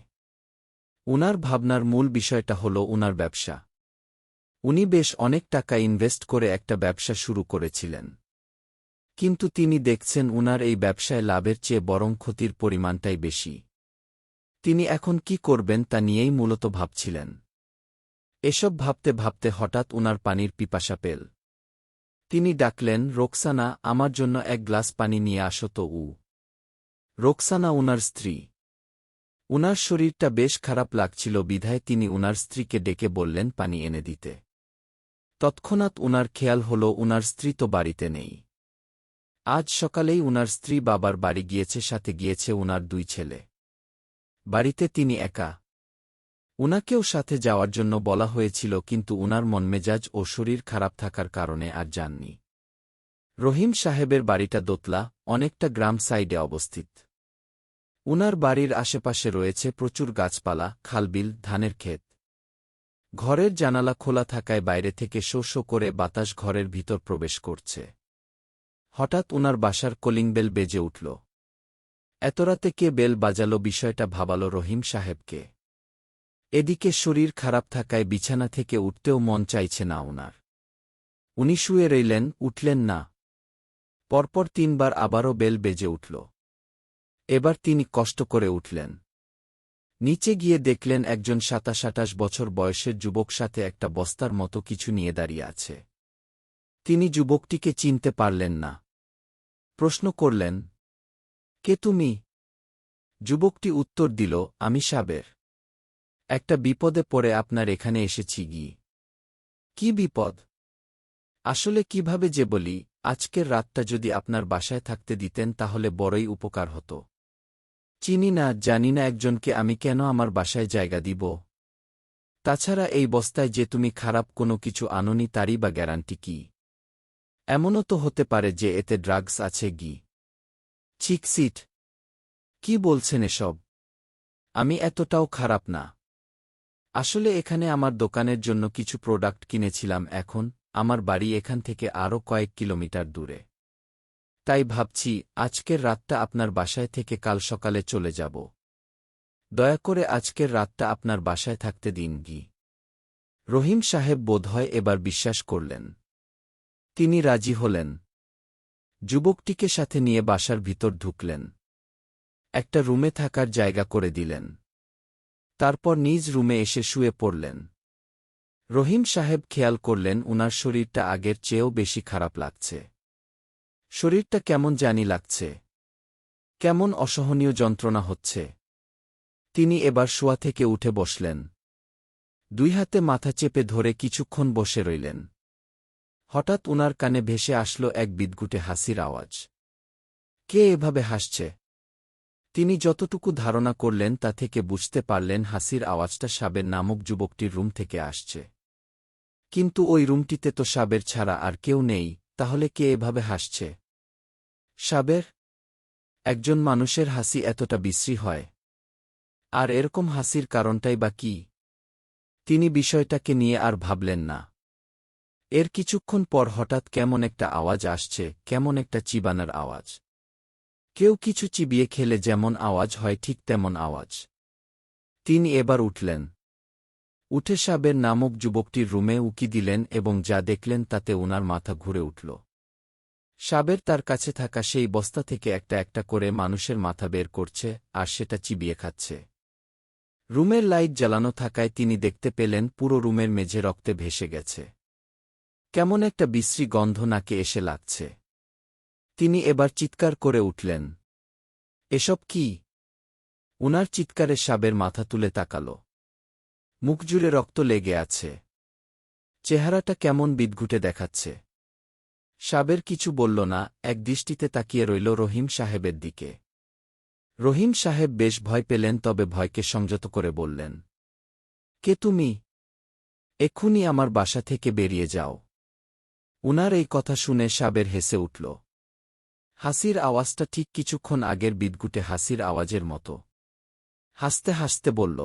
উনার ভাবনার মূল বিষয়টা হল উনার ব্যবসা। উনি বেশ অনেক টাকা ইনভেস্ট করে একটা ব্যবসা শুরু করেছিলেন। কিন্তু তিনি দেখছেন উনার এই ব্যবসায় লাভের চেয়ে বরং ক্ষতির পরিমাণটাই বেশি। তিনি এখন কি করবেন তা নিয়েই মূলত ভাবছিলেন। এসব ভাবতে ভাবতে হঠাৎ উনার পানির পিপাসা পেল। তিনি ডাকলেন, রোকসানা, আমার জন্য এক গ্লাস পানি নিয়ে আসো তো। রোকসানা উনার স্ত্রী। উনার শরীরটা বেশ খারাপ লাগছিল বিধায় তিনি উনার স্ত্রীকে ডেকে বললেন পানি এনে দিতে। তৎক্ষণাৎ উনার খেয়াল হল উনার স্ত্রী তো বাড়িতে নেই। আজ সকালেই উনার স্ত্রী বাবার বাড়ি গিয়েছে, সাথে গিয়েছে উনার 2 ছেলে। বাড়িতে তিনি একা। উনাকেও সাথে যাওয়ার জন্য বলা হয়েছিল, কিন্তু উনার মনমেজাজ ও শরীর খারাপ থাকার কারণে আর যাননি। রহিম সাহেবের বাড়িটা দোতলা, অনেকটা গ্রাম সাইডে অবস্থিত। উনার বাড়ির আশেপাশে রয়েছে প্রচুর গাছপালা, খালবিল, ধানের ক্ষেত। ঘরের জানালা খোলা থাকায় বাইরে থেকে শো শো করে বাতাস ঘরের ভিতর প্রবেশ করছে। হঠাৎ উনার বাসার কলিং বেল বেজে উঠল। এত রাতে কে বেল বাজালো বিষয়টা ভাবালো রহিম সাহেবকে। এদিকে শরীর খারাপ থাকায় বিছানা থেকে উঠতেও মন চাইছে না উনার। উনি শুয়ে রইলেন, উঠলেন না। পরপর 3 বার আবারও বেল বেজে উঠল। এবার তিনি কষ্ট করে উঠলেন। নিচে গিয়ে দেখলেন একজন 27-28 বছর বয়সের যুবক সাথে একটা বস্তার মতো কিছু নিয়ে দাঁড়িয়ে আছে। তিনি যুবকটিকে চিনতে পারলেন না। প্রশ্ন করলেন, কে তুমি? যুবকটি উত্তর দিল, আমি সাবের। একটা বিপদে পড়ে আপনার এখানে এসেছি। কি বিপদ? আসলে কিভাবে যে বলি, আজকের রাতটা যদি আপনার বাসায় থাকতে দিতেন তাহলে বড়ই উপকার হতো। চিনি না, জানি না একজনকে আমি কেন আমার বাসায় জায়গা দিব। তাছাড়া এই বস্তায় যে তুমি খারাপ কোনো কিছু আনোনি তারই বা গ্যারান্টি কি? এমনও তো হতে পারে যে এতে ড্রাগস আছে। চিকসিট! কি বলছেন এসব? আমি এতটাও খারাপ না। আসলে এখানে আমার দোকানের জন্য কিছু প্রোডাক্ট কিনেছিলাম। এখন আমার বাড়ি এখান থেকে আরও কয়েক কিলোমিটার দূরে। তাই ভাবছি আজকের রাতটা আপনার বাসায় থেকে কাল সকালে চলে যাব। দয়া করে আজকের রাতটা আপনার বাসায় থাকতে দিন। রহিম সাহেব বোধহয় এবার বিশ্বাস করলেন। তিনি রাজি হলেন। যুবকটিকে সাথে নিয়ে বাসার ভিতর ঢুকলেন। একটা রুমে থাকার জায়গা করে দিলেন। তারপর নিজ রুমে এসে শুয়ে পড়লেন। রহিম সাহেব খেয়াল করলেন উনার শরীরটা আগের চেয়েও বেশি খারাপ লাগছে। শরীরটা কেমন জানি লাগছে। কেমন অসহনীয় যন্ত্রণা হচ্ছে। তিনি এবার শোয়া থেকে উঠে বসলেন। 2 হাতে মাথা চেপে ধরে কিছুক্ষণ বসে রইলেন। হঠাৎ উনার কানে ভেসে আসলো এক বিদঘুটে হাসির আওয়াজ। কে এভাবে হাসছে? তিনি যতটুকু ধারণা করলেন তা থেকে বুঝতে পারলেন হাসির আওয়াজটা সাবের নামক যুবকটির রুম থেকে আসছে। কিন্তু ওই রুমটিতে তো সাবের ছাড়া আর কেউ নেই, তাহলে কে এভাবে হাসছে? সাবের? একজন মানুষের হাসি এতটা বিশ্রী হয়? আর এরকম হাসির কারণটাই বা কি? তিনি বিষয়টাকে নিয়ে আর ভাবলেন না। এর কিছুক্ষণ পর হঠাৎ কেমন একটা আওয়াজ আসছে, কেমন একটা চিবানোর আওয়াজ। কেউ কিছু চিবিয়ে খেলে যেমন আওয়াজ হয় ঠিক তেমন আওয়াজ। তিনি এবার উঠলেন। উঠে সাবের নামক যুবকটির রুমে উকি দিলেন এবং যা দেখলেন তাতে উনার মাথা ঘুরে উঠল। সাবের তার কাছে থাকা সেই বস্তা থেকে একটা একটা করে মানুষের মাথা বের করছে আর সেটা চিবিয়ে খাচ্ছে। রুমের লাইট জ্বালানো থাকায় তিনি দেখতে পেলেন পুরো রুমের মেঝে রক্তে ভেসে গেছে। কেমন একটা বিশ্রী গন্ধ নাকে এসে লাগছে। তিনি এবার চিৎকার করে উঠলেন। এসব কি? উনার চিৎকারে সাবের মাথা তুলে তাকাল। মুখ জুড়ে রক্ত লেগে আছে। চেহারাটা কেমন বিদঘুটে দেখাচ্ছে। সাবের কিছু বলল না, এক দৃষ্টিতে তাকিয়ে রইল রহিম সাহেবের দিকে। রহিম সাহেব বেশ ভয় পেলেন, তবে ভয়কে সংযত করে বললেন, কে তুমি? এক্ষুনি আমার বাসা থেকে বেরিয়ে যাও। উনার এই কথা শুনে সাবের হেসে উঠল। হাসির আওয়াজটা ঠিক কিছুক্ষণ আগের বিদঘুটে হাসির আওয়াজের মতো। হাসতে হাসতে বলল,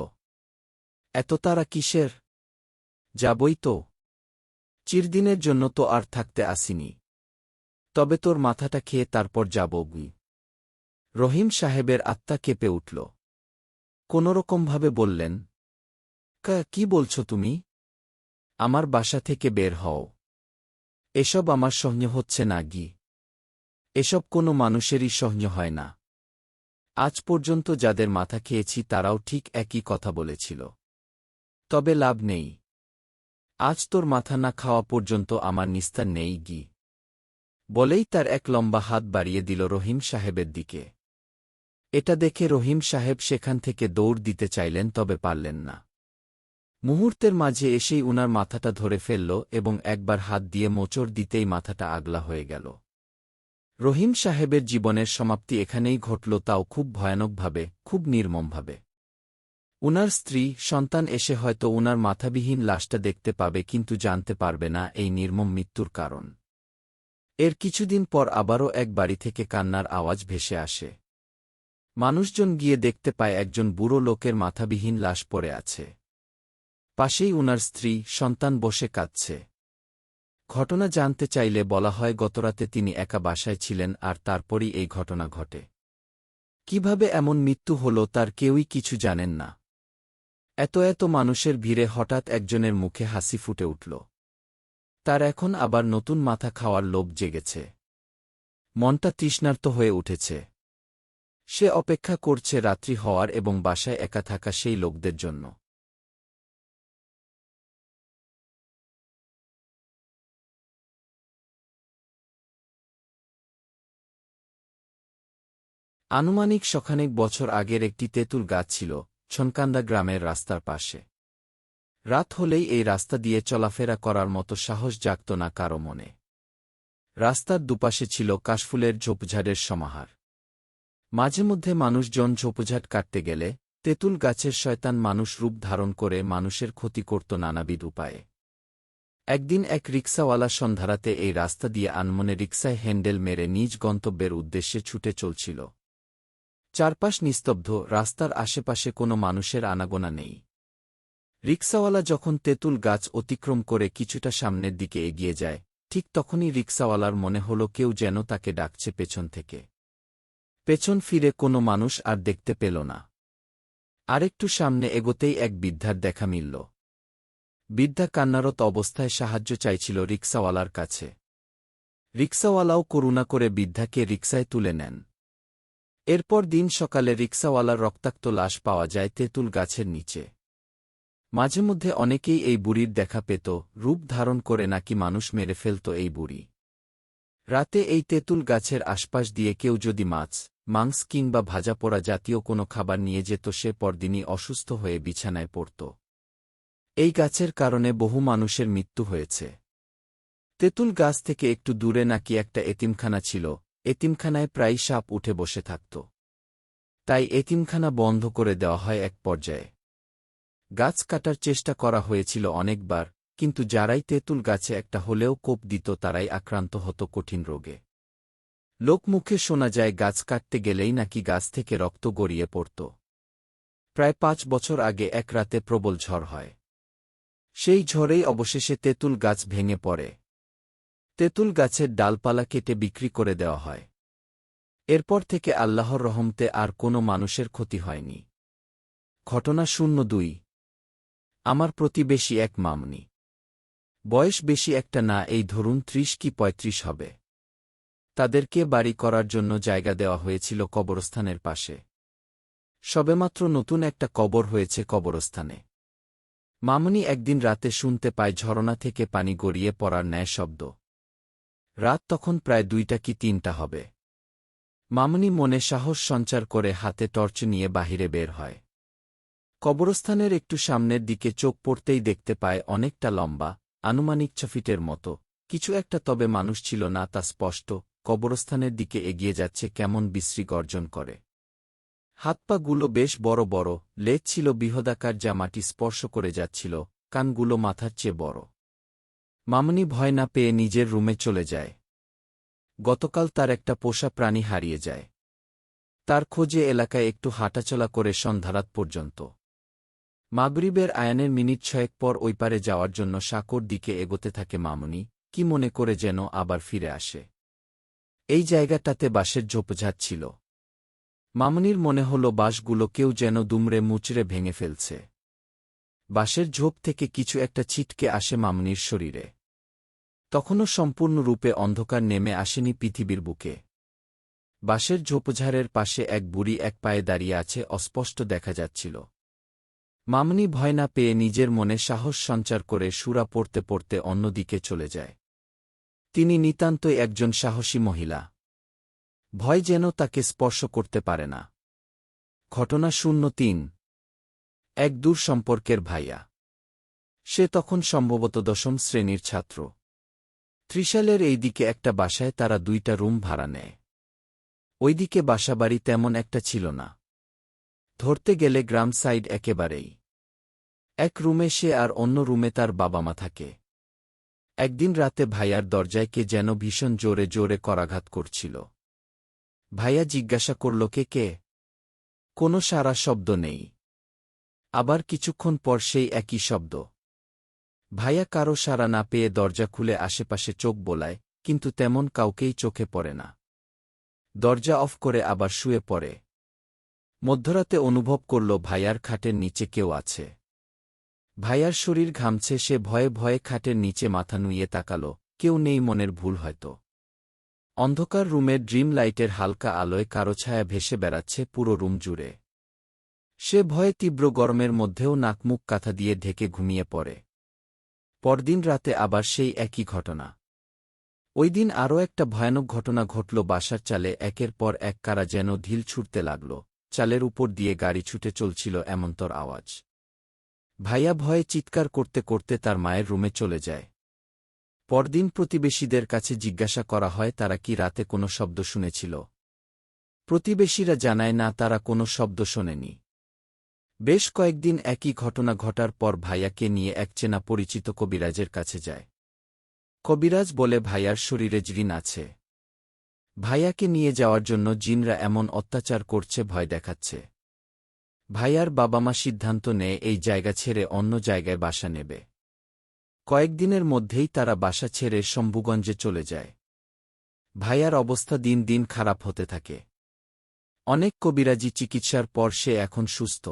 এত তাড়া কিসের? যাবই তো। চিরদিনের জন্য তো আর থাকতে আসিনি। তবে তোর মাথাটা খেয়ে তারপর যাব গুই। রহিম সাহেবের আত্মা কেঁপে উঠল। কোনোরকমভাবে বললেন, কি বলছো তুমি? আমার বাসা থেকে বের হও। এসব আমার সহ্য হচ্ছে না গি। এসব কোনো মানুষেরই সহ্য হয় না। আজ পর্যন্ত যাদের মাথা খেয়েছি তারাও ঠিক একই কথা বলেছিল। তবে লাভ নেই। আজ তোর মাথা না খাওয়া পর্যন্ত আমার নিস্তার নেই গি। বলেই তার এক লম্বা হাত বাড়িয়ে দিল রহিম সাহেবের দিকে। এটা দেখে রহিম সাহেব সেখান থেকে দৌড় দিতে চাইলেন, তবে পারলেন না। মুহূর্তের মাঝে এসেই উনার মাথাটা ধরে ফেলল এবং একবার হাত দিয়ে মোচড় দিতেই মাথাটা আগলা হয়ে গেল। রহিম সাহেবের জীবনের সমাপ্তি এখানেই ঘটল, তাও খুব ভয়ানকভাবে, খুব নির্মমভাবে। উনার স্ত্রী, সন্তান এসে হয়তো উনার মাথাবিহীন লাশটা দেখতে পাবে, কিন্তু জানতে পারবে না এই নির্মম মৃত্যুর কারণ। এর কিছুদিন পর আবারও এক বাড়ি থেকে কান্নার আওয়াজ ভেসে আসে। মানুষজন গিয়ে দেখতে পায় একজন বুড়ো লোকের মাথাবিহীন লাশ পড়ে আছে। পাশেই উনার স্ত্রী, সন্তান বসে কাঁদছে। ঘটনা জানতে চাইলে বলা হয় গতরাতে তিনি একা বাসায় ছিলেন আর তারপরই এই ঘটনা ঘটে। কিভাবে এমন মৃত্যু হল তার কেউই কিছু জানেন না। এত এত মানুষের ভিড়ে হঠাৎ একজনের মুখে হাসি ফুটে উঠল। তার এখন আবার নতুন মাথা খাওয়ার লোভ জেগেছে। মনটা তৃষ্ণার্ত হয়ে উঠেছে। সে অপেক্ষা করছে রাত্রি হওয়ার এবং বাসায় একা থাকা সেই লোকদের জন্য। আনুমানিক শখানেক বছর আগের একটি তেঁতুল গাছ ছিল ছনকান্দা গ্রামের রাস্তার পাশে। রাত হলেই এই রাস্তা দিয়ে চলাফেরা করার মতো সাহস জাগত না কারো মনে। রাস্তার দুপাশে ছিল কাশফুলের ঝোপঝাড়ের সমাহার। মাঝে মধ্যে মানুষজন ঝোপঝাড় কাটতে গেলে তেঁতুল গাছের শয়তান মানুষ রূপ ধারণ করে মানুষের ক্ষতি করত নানাবিধ উপায়ে। একদিন এক রিকশাওয়ালা সন্ধ্যারাতে এই রাস্তা দিয়ে আনমনে রিকশায় হ্যান্ডেল মেরে নিজ গন্তব্যের উদ্দেশ্যে ছুটে চলছিল। চারপাশ নিস্তব্ধ, রাস্তার আশেপাশে কোনো মানুষের আনাগোনা নেই। রিকশাওয়ালা যখন তেঁতুল গাছ অতিক্রম করে কিছুটা সামনের দিকে এগিয়ে যায়, ঠিক তখনই রিকশাওয়ালার মনে হল কেউ যেন তাকে ডাকছে পেছন থেকে। পেছন ফিরে কোনো মানুষ আর দেখতে পেল না। আরেকটু সামনে এগোতেই এক বৃদ্ধার দেখা মিলল। বৃদ্ধা কান্নারত অবস্থায় সাহায্য চাইছিল রিকশাওয়ালার কাছে। রিকশাওয়ালাও করুণা করে বৃদ্ধাকে রিকশায় তুলে নেন। এরপর দিন সকালে রিকশাওয়ালার রক্তাক্ত লাশ পাওয়া যায় তেঁতুল গাছের নিচে। মাঝে মধ্যে অনেকেই এই বুড়ির দেখা পেত, রূপ ধারণ করে নাকি মানুষ মেরে ফেলত এই বুড়ি। রাতে এই তেঁতুল গাছের আশপাশ দিয়ে কেউ যদি মাছ, মাংস কিংবা ভাজা পোড়া জাতীয় কোনো খাবার নিয়ে যেত সে পরদিনই অসুস্থ হয়ে বিছানায় পড়ত। এই গাছের কারণে বহু মানুষের মৃত্যু হয়েছে। তেঁতুল গাছ থেকে একটু দূরে নাকি একটা এতিমখানা ছিল, এতিমখানায় প্রায়ই সাপ উঠে বসে থাকত। তাই এতিমখানা বন্ধ করে দেওয়া হয় এক পর্যায়ে। গাছ কাটার চেষ্টা করা হয়েছিল অনেকবার, কিন্তু যারাই তেঁতুল গাছে একটা হলেও কোপ দিত তারাই আক্রান্ত হতো কঠিন রোগে। লোকমুখে শোনা যায় গাছ কাটতে গেলেই নাকি গাছ থেকে রক্ত গড়িয়ে পড়ত। প্রায় ৫ বছর আগে এক রাতে প্রবল ঝড় হয়। সেই ঝড়েই অবশেষে তেঁতুল গাছ ভেঙে পড়ে। তেঁতুল গাছের ডালপালা কেটে বিক্রি করে দেওয়া হয়। এরপর থেকে আল্লাহর রহমতে আর কোনো মানুষের ক্ষতি হয়নি। ঘটনা ০২। আমার প্রতিবেশী এক মামনি। বয়স বেশি একটা না, এই ধরুন ৩০ কি ৩৫ হবে। তাদেরকে বাড়ি করার জন্য জায়গা দেওয়া হয়েছিল কবরস্থানের পাশে। সবেমাত্র নতুন একটা কবর হয়েছে কবরস্থানে। মামনি একদিন রাতে শুনতে পায় ঝরনা থেকে পানি গড়িয়ে পড়ার ন্যায় শব্দ। রাত তখন প্রায় ২টা কি ৩টা হবে। মামনি মনে সাহস সঞ্চার করে হাতে টর্চ নিয়ে বাহিরে বের হয়। কবরস্থানের একটু সামনের দিকে চোখ পড়তেই দেখতে পায় অনেকটা লম্বা, আনুমানিক ৬ ফিটের মতো কিছু একটা, তবে মানুষ ছিল না তা স্পষ্ট। কবরস্থানের দিকে এগিয়ে যাচ্ছে কেমন বিশ্রী গর্জন করে। হাত-পাগুলো বেশ বড় বড়, লেজ ছিল বৃহদাকার যা মাটি স্পর্শ করে যাচ্ছিল, কানগুলো মাথার চেয়ে বড়। মামনি ভয় না পেয়ে নিজের রুমে চলে যায়। গতকাল তার একটা পোষা প্রাণী হারিয়ে যায়। তার খোঁজে এলাকায় একটু হাঁটাচলা করে সন্ধ্যারাত পর্যন্ত। মাগরিবের আয়ানের মিনিট ৬ পর ওই পারে যাওয়ার জন্য সাঁকোর দিকে এগোতে থাকে মামনি, কি মনে করে যেন আবার ফিরে আসে। এই জায়গাটাতে বাঁশের ঝোপঝাড় ছিল। মামনির মনে হল বাঁশগুলো কেউ যেন দুমড়ে মুচড়ে ভেঙে ফেলছে। বাঁশের ঝোপ থেকে কিছু একটা ছিটকে আসে মামনির শরীরে। তখনও সম্পূর্ণরূপে অন্ধকার নেমে আসেনি পৃথিবীর বুকে। বাঁশের ঝোপঝাড়ের পাশে এক বুড়ি এক পায়ে দাঁড়িয়ে আছে, অস্পষ্ট দেখা যাচ্ছিল। মামনি ভয় না পেয়ে নিজের মনে সাহস সঞ্চার করে সূরা পড়তে পড়তে অন্যদিকে চলে যায়। তিনি নিতান্তই একজন সাহসী মহিলা। ভয় যেন তাকে স্পর্শ করতে পারে না। ঘটনা ০৩। এক দূর সম্পর্কের ভাইয়া। সে তখন সম্ভবত ১০ম শ্রেণীর ছাত্র। ত্রিশালের এই দিকে একটা বাসায় তারা ২টা রুম ভাড়া নেয়। ওইদিকে বাসাবাড়ি তেমন একটা ছিল না। ধরতে গেলে গ্রাম সাইড একেবারেই। এক রুমে সে আর অন্য রুমে তার বাবা মা থাকে। একদিন রাতে ভাইয়ার দরজায় কে যেন ভীষণ জোরে জোরে করাঘাত করছিল। ভাইয়া জিজ্ঞাসা করল, কে কে? কোনো সাড়া শব্দ নেই। আবার কিছুক্ষণ পর সেই একই শব্দ। ভাইয়া কারো সাড়া না পেয়ে দরজা খুলে আশেপাশে চোখ বোলায়, কিন্তু তেমন কাউকেই চোখে পড়ে না। দরজা অফ করে আবার শুয়ে পড়ে। মধ্যরাতে অনুভব করল ভাইয়ার খাটের নিচে কেউ আছে। ভাইয়ার শরীর ঘামছে, সে ভয়ে ভয়ে খাটের নিচে মাথা নুইয়ে তাকাল। কেউ নেই, মনের ভুল হয়তো। অন্ধকার রুমের ড্রিম লাইটের হালকা আলোয় কারো ছায়া ভেসে বেড়াচ্ছে পুরো রুম জুড়ে। সে ভয়ে তীব্র গরমের মধ্যেও নাকমুখ কাঁথা দিয়ে ঢেকে ঘুমিয়ে পড়ে। পরদিন রাতে আবার সেই একই ঘটনা। ওই দিন আরও একটা ভয়ানক ঘটনা ঘটল। বাসার চালে একের পর এক কারা যেন ঢিল ছুটতে লাগল। চালের উপর দিয়ে গাড়ি ছুটে চলছিল এমনতর আওয়াজ। ভাইয়া ভয়ে চিৎকার করতে করতে তার মায়ের রুমে চলে যায়। পরদিন প্রতিবেশীদের কাছে জিজ্ঞাসা করা হয় তারা কি রাতে কোনো শব্দ শুনেছিল। প্রতিবেশীরা জানায় না, তারা কোনো শব্দ শোনেনি। বেশ কয়েকদিন একই ঘটনা ঘটার পর ভাইয়াকে নিয়ে এক চেনা পরিচিত কবিরাজের কাছে যায়। কবিরাজ বলে ভাইয়ার শরীরে জিন আছে। ভাইয়াকে নিয়ে যাওয়ার জন্য জিনরা এমন অত্যাচার করছে, ভয় দেখাচ্ছে। ভাইয়ার বাবা মা সিদ্ধান্ত নেয় এই জায়গা ছেড়ে অন্য জায়গায় বাসা নেবে। কয়েকদিনের মধ্যেই তারা বাসা ছেড়ে শম্ভুগঞ্জে চলে যায়। ভাইয়ার অবস্থা দিন দিন খারাপ হতে থাকে। অনেক কবিরাজি চিকিৎসার পর সে এখন সুস্থ।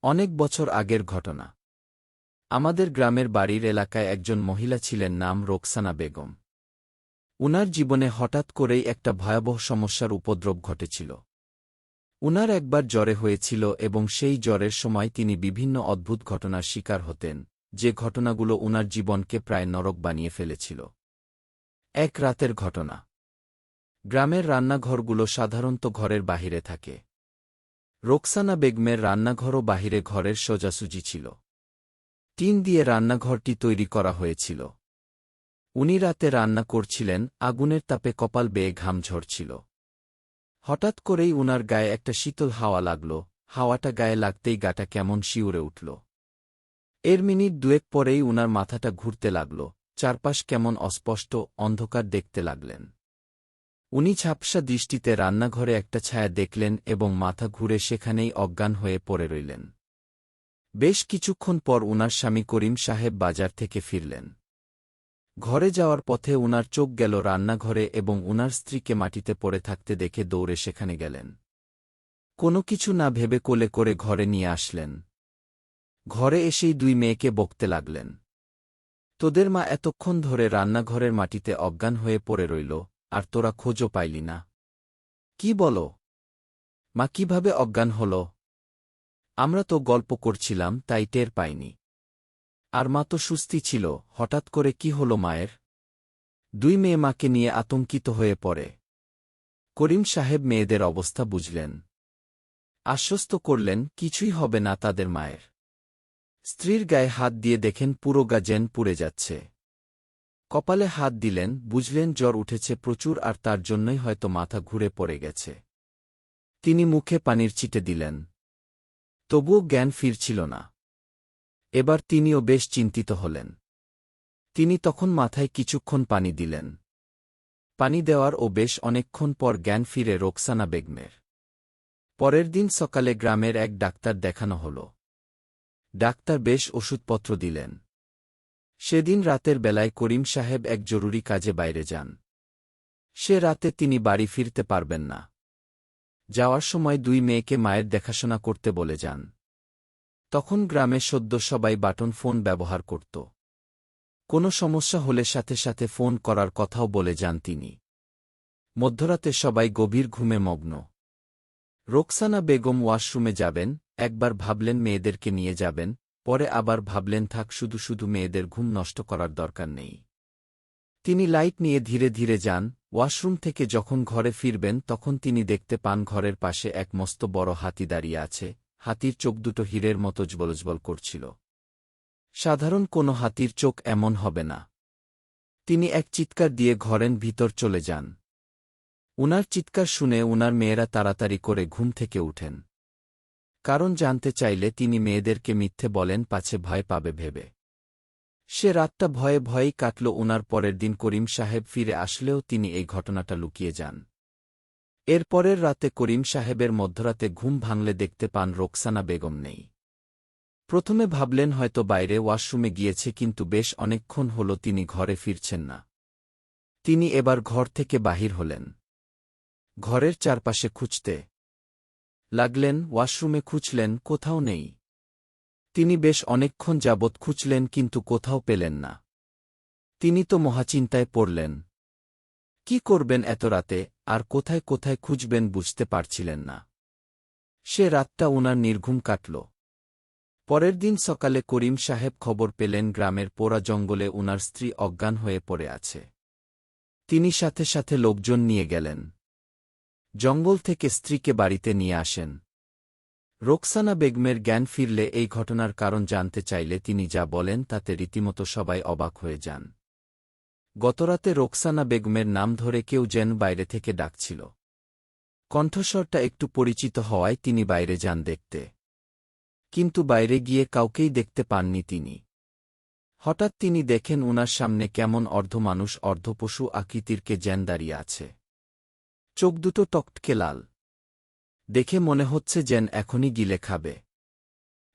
অনেক বছর আগের ঘটনা। আমাদের গ্রামের বাড়ির এলাকায় একজন মহিলা ছিলেন, নাম রোকসানা বেগম। উনার জীবনে হঠাৎ করেই একটা ভয়াবহ সমস্যার উপদ্রব ঘটেছিল। উনার একবার জ্বরে হয়েছিল এবং সেই জ্বরের সময় তিনি বিভিন্ন অদ্ভুত ঘটনার শিকার হতেন, যে ঘটনাগুলো উনার জীবনকে প্রায় নরক বানিয়ে ফেলেছিল। এক রাতের ঘটনা। গ্রামের রান্নাঘরগুলো সাধারণত ঘরের বাহিরে থাকে। রোকসানা বেগমের রান্নাঘরও বাহিরে ঘরের সোজাসুজি ছিল। টিন দিয়ে রান্নাঘরটি তৈরি করা হয়েছিল। উনি রাতে রান্না করছিলেন, আগুনের তাপে কপাল বেয়ে ঘাম ঝরছিল। হঠাৎ করেই উনার গায়ে একটা শীতল হাওয়া লাগল, হাওয়াটা গায়ে লাগতেই গাটা কেমন শিউরে উঠল। এর মিনিট দুয়েক পরেই উনার মাথাটা ঘুরতে লাগল, চারপাশ কেমন অস্পষ্ট, অন্ধকার দেখতে লাগলেন। উনি ঝাপসা দৃষ্টিতে রান্নাঘরে একটা ছায়া দেখলেন এবং মাথা ঘুরে সেখানেই অজ্ঞান হয়ে পড়ে রইলেন। বেশ কিছুক্ষণ পর উনার স্বামী করিম সাহেব বাজার থেকে ফিরলেন। ঘরে যাওয়ার পথে উনার চোখ গেল রান্নাঘরে এবং উনার স্ত্রীকে মাটিতে পড়ে থাকতে দেখে দৌড়ে সেখানে গেলেন। কোনো কিছু না ভেবে কোলে করে ঘরে নিয়ে আসলেন। ঘরে এসেই দুই মেয়েকে বকতে লাগলেন। তোদের মা এতক্ষণ ধরে রান্নাঘরের মাটিতে অজ্ঞান হয়ে পড়ে রইল, আর তোরা খোঁজও পাইলি না। কি বলো? মা কিভাবে অজ্ঞান হল? আমরা তো গল্প করছিলাম, তাই টের পাইনি। আর মা তো সুস্থি ছিল, হঠাৎ করে কি হল মায়ের? দুই মেয়ে মাকে নিয়ে আতঙ্কিত হয়ে পড়ে। করিম সাহেব মেয়েদের অবস্থা বুঝলেন। আশ্বস্ত করলেন কিছুই হবে না তাদের মায়ের। স্ত্রীর গায়ে হাত দিয়ে দেখেন পুরো গা যেন পুড়ে যাচ্ছে। কপালে হাত দিলেন, বুঝলেন জ্বর উঠেছে প্রচুর আর তার জন্যই হয়তো মাথা ঘুরে পড়ে গেছে। তিনি মুখে পানির ছিটে দিলেন। তবুও জ্ঞান ফিরছিল না। এবার তিনিও বেশ চিন্তিত হলেন। তিনি তখন মাথায় কিছুক্ষণ পানি দিলেন। পানি দেওয়ার ও বেশ অনেকক্ষণ পর জ্ঞান ফিরে রোকসানা বেগমের। পরের দিন সকালে গ্রামের এক ডাক্তার দেখানো হল। ডাক্তার বেশ ওষুধপত্র দিলেন। সেদিন রাতের বেলায় করিম সাহেব এক জরুরি কাজে বাইরে যান। সে রাতে তিনি বাড়ি ফিরতে পারবেন না। যাওয়ার সময় দুই মেয়েকে মায়ের দেখাশোনা করতে বলে যান। তখন গ্রামে সদ্য সবাই বাটন ফোন ব্যবহার করত। কোনো সমস্যা হলে সাথে সাথে ফোন করার কথাও বলে যান তিনি। মধ্যরাতে সবাই গভীর ঘুমে মগ্ন। রোকসানা বেগম ওয়াশরুমে যাবেন, একবার ভাবলেন মেয়েদেরকে নিয়ে যাবেন, পরে আবার ভাবলেন থাক, শুধু শুধু মেয়েদের ঘুম নষ্ট করার দরকার নেই। তিনি লাইট নিয়ে ধীরে ধীরে যান। ওয়াশরুম থেকে যখন ঘরে ফিরবেন তখন তিনি দেখতে পান ঘরের পাশে এক মস্ত বড় হাতি দাঁড়িয়ে আছে। হাতির চোখ দুটো হীরের মতো জ্বলজ্বল করছিল। সাধারণ কোনো হাতির চোখ এমন হবে না। তিনি এক চিৎকার দিয়ে ঘরের ভিতর চলে যান। উনার চিৎকার শুনে উনার মেয়েরা তাড়াতাড়ি করে ঘুম থেকে উঠেন। কারণ জানতে চাইলে তিনি মেয়েদেরকে মিথ্যে বলেন পাছে ভয় পাবে ভেবে। সে রাতটা ভয়ে ভয়েই কাটল উনার। পরের দিন করিম সাহেব ফিরে আসলেও তিনি এই ঘটনাটা লুকিয়ে যান। এর পরের রাতে করিম সাহেবের মধ্যরাতে ঘুম ভাঙলে দেখতে পান রোকসানা বেগম নেই। প্রথমে ভাবলেন হয়তো বাইরে ওয়াশরুমে গিয়েছে, কিন্তু বেশ অনেকক্ষণ হল তিনি ঘরে ফিরছেন না। তিনি এবার ঘর থেকে বাহির হলেন। ঘরের চারপাশে খুঁজতে লাগলেন, ওয়াশরুমে খুঁজলেন, কোথাও নেই। তিনি বেশ অনেকক্ষণ যাবৎ খুঁজলেন কিন্তু কোথাও পেলেন না। তিনি তো মহাচিন্তায় পড়লেন। কি করবেন এত রাতে, আর কোথায় কোথায় খুঁজবেন বুঝতে পারছিলেন না। সে রাতটা উনার নির্ঘুম কাটল। পরের দিন সকালে করিম সাহেব খবর পেলেন গ্রামের পোড়া জঙ্গলে উনার স্ত্রী অজ্ঞান হয়ে পড়ে আছে। তিনি সাথে সাথে লোকজন নিয়ে গেলেন। জঙ্গল থেকে স্ত্রীকে বাড়িতে নিয়ে আসেন। রোকসানা বেগমের জ্ঞান ফিরলে এই ঘটনার কারণ জানতে চাইলে তিনি যা বলেন তাতে রীতিমতো সবাই অবাক হয়ে যান। গতরাতে রোকসানা বেগমের নাম ধরে কেউ যেন বাইরে থেকে ডাকছিল। কণ্ঠস্বরটা একটু পরিচিত হওয়ায় তিনি বাইরে যান দেখতে। কিন্তু বাইরে গিয়ে কাউকেই দেখতে পাননি তিনি। হঠাৎ তিনি দেখেন উনার সামনে কেমন অর্ধমানুষ অর্ধপশু আকৃতির কে যেন দাঁড়িয়ে আছে। চোখ দুটো টকটকে লাল। দেখে মনে হচ্ছে যেন এখনই গিলে খাবে।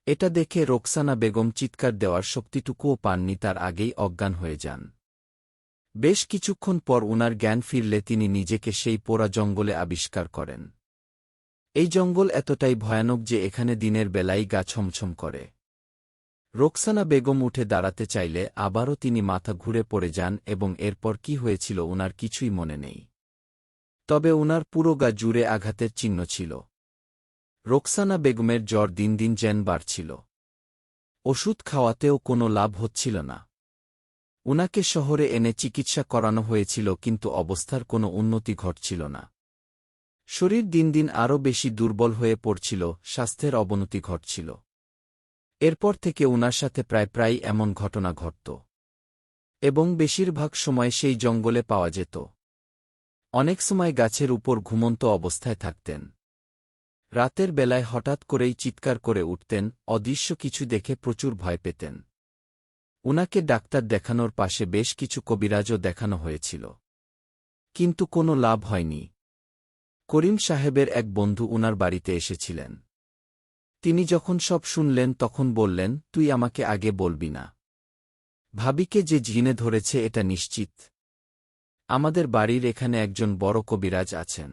এটা দেখে রোকসানা বেগম চিৎকার দেওয়ার শক্তিটুকুও পাননি, তার আগেই অজ্ঞান হয়ে যান। বেশ কিছুক্ষণ পর উনার জ্ঞান ফিরলে তিনি নিজেকে সেই পোড়া জঙ্গলে আবিষ্কার করেন। এই জঙ্গল এতটাই ভয়ানক যে এখানে দিনের বেলায় গা ছমছম করে। রোকসানা বেগম উঠে দাঁড়াতে চাইলে আবারও তিনি মাথা ঘুরে পড়ে যান এবং এরপর কি হয়েছিল উনার কিছুই মনে নেই। তবে উনার পুরো গা জুড়ে আঘাতের চিহ্ন ছিল। রোকসানা বেগমের জ্বর দিন দিন যেন বাড়ছিল। ওষুধ খাওয়াতেও কোনো লাভ হচ্ছিল না। উনাকে শহরে এনে চিকিৎসা করানো হয়েছিল কিন্তু অবস্থার কোনো উন্নতি ঘটছিল না। শরীর দিন দিন আরও বেশি দুর্বল হয়ে পড়ছিল, স্বাস্থ্যের অবনতি ঘটছিল। এরপর থেকে উনার সাথে প্রায় এমন ঘটনা ঘটত। এবং বেশিরভাগ সময় সেই জঙ্গলে পাওয়া যেত। অনেক সময় গাছের উপর ঘুমন্ত অবস্থায় থাকতেন। রাতের বেলায় হঠাৎ করেই চিৎকার করে উঠতেন, অদৃশ্য কিছু দেখে প্রচুর ভয় পেতেন। উনাকে ডাক্তার দেখানোর পাশে বেশ কিছু কবিরাজও দেখানো হয়েছিল, কিন্তু কোনো লাভ হয়নি। করিম সাহেবের এক বন্ধু উনার বাড়িতে এসেছিলেন। তিনি যখন সব শুনলেন তখন বললেন, তুই আমাকে আগে বলবি না? ভাবিকে যে জিনে ধরেছে এটা নিশ্চিত। আমাদের বাড়ির এখানে একজন বড় কবিরাজ আছেন,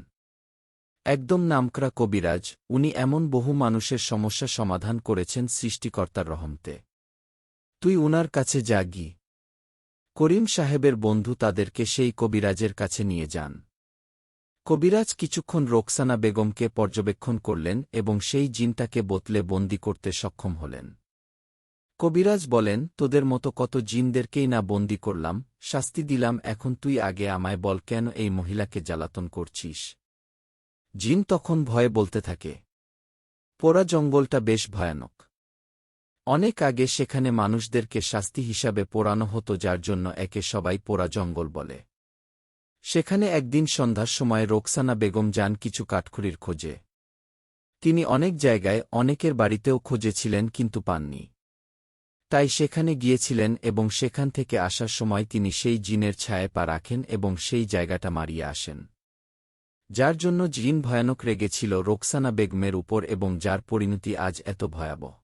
একদম নামকরা কবিরাজ। উনি এমন বহু মানুষের সমস্যা সমাধান করেছেন সৃষ্টিকর্তার রহমতে। তুই উনার কাছে যা গি। করিম সাহেবের বন্ধু তাদেরকে সেই কবিরাজের কাছে নিয়ে যান। কবিরাজ কিছুক্ষণ রোকসানা বেগমকে পর্যবেক্ষণ করলেন এবং সেই জিনটাকে বোতলে বন্দি করতে সক্ষম হলেন। কবিরাজ বলেন, তোদের মতো কত জিনদেরকেই না বন্দি করলাম, শাস্তি দিলাম, এখন তুই আগে আমায় বল কেন এই মহিলাকে জ্বালাতন করছিস? জিন তখন ভয়ে বলতে থাকে, পোড়া জঙ্গলটা বেশ ভয়ানক। অনেক আগে সেখানে মানুষদেরকে শাস্তি হিসাবে পোড়ানো হতো, যার জন্য একে সবাই পোড়া জঙ্গল বলে। সেখানে একদিন সন্ধ্যার সময় রোকসানা বেগম যান কিছু কাঠখড়ির খোঁজে। তিনি অনেক জায়গায় অনেকের বাড়িতেও খুঁজেছিলেন কিন্তু পাননি। তাই সেখানে গিয়েছিলেন এবং সেখান থেকে আসার সময় তিনি সেই জিনের ছায়ায় পা রাখেন এবং সেই জায়গাটা মারিয়ে আসেন, যার জন্য জিন ভয়ানক রেগেছিল রোকসানা বেগমের উপর এবং যার পরিণতি আজ এত ভয়াবহ।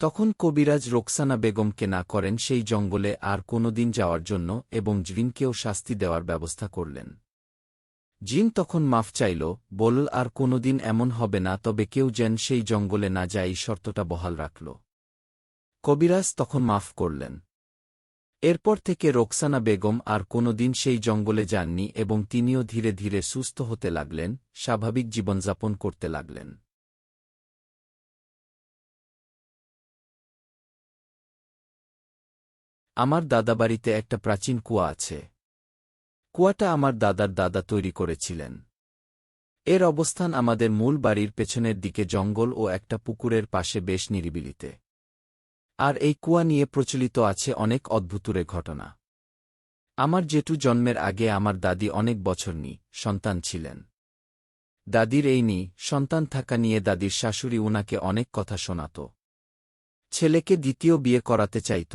তখন কবিরাজ রোকসানা বেগমকে না করেন সেই জঙ্গলে আর কোনোদিন যাওয়ার জন্য এবং জিনকেও শাস্তি দেওয়ার ব্যবস্থা করলেন। জিন তখন মাফ চাইল, বলল আর কোনোদিন এমন হবে না, তবে কেউ যেন সেই জঙ্গলে না যায় এই শর্তটা বহাল রাখল। কবিরাজ তখন মাফ করলেন। এরপর থেকে রোকসানা বেগম আর কোনোদিন সেই জঙ্গলে যাননি এবং তিনিও ধীরে ধীরে সুস্থ হতে লাগলেন, স্বাভাবিক জীবনযাপন করতে লাগলেন। আমার দাদাবাড়িতে একটা প্রাচীন কুয়া আছে। কুয়াটা আমার দাদার দাদা তৈরি করেছিলেন। এর অবস্থান আমাদের মূল বাড়ির পেছনের দিকে জঙ্গল ও একটা পুকুরের পাশে বেশ নিরিবিলিতে। আর এই কুয়া নিয়ে প্রচলিত আছে অনেক অদ্ভুতুরে ঘটনা। আমার জেঠু জন্মের আগে আমার দাদি অনেক বছর সন্তান ছিলেন। দাদির এই সন্তান থাকা নিয়ে দাদির শাশুড়ি উনাকে অনেক কথা শোনাত। ছেলেকে দ্বিতীয় বিয়ে করাতে চাইত।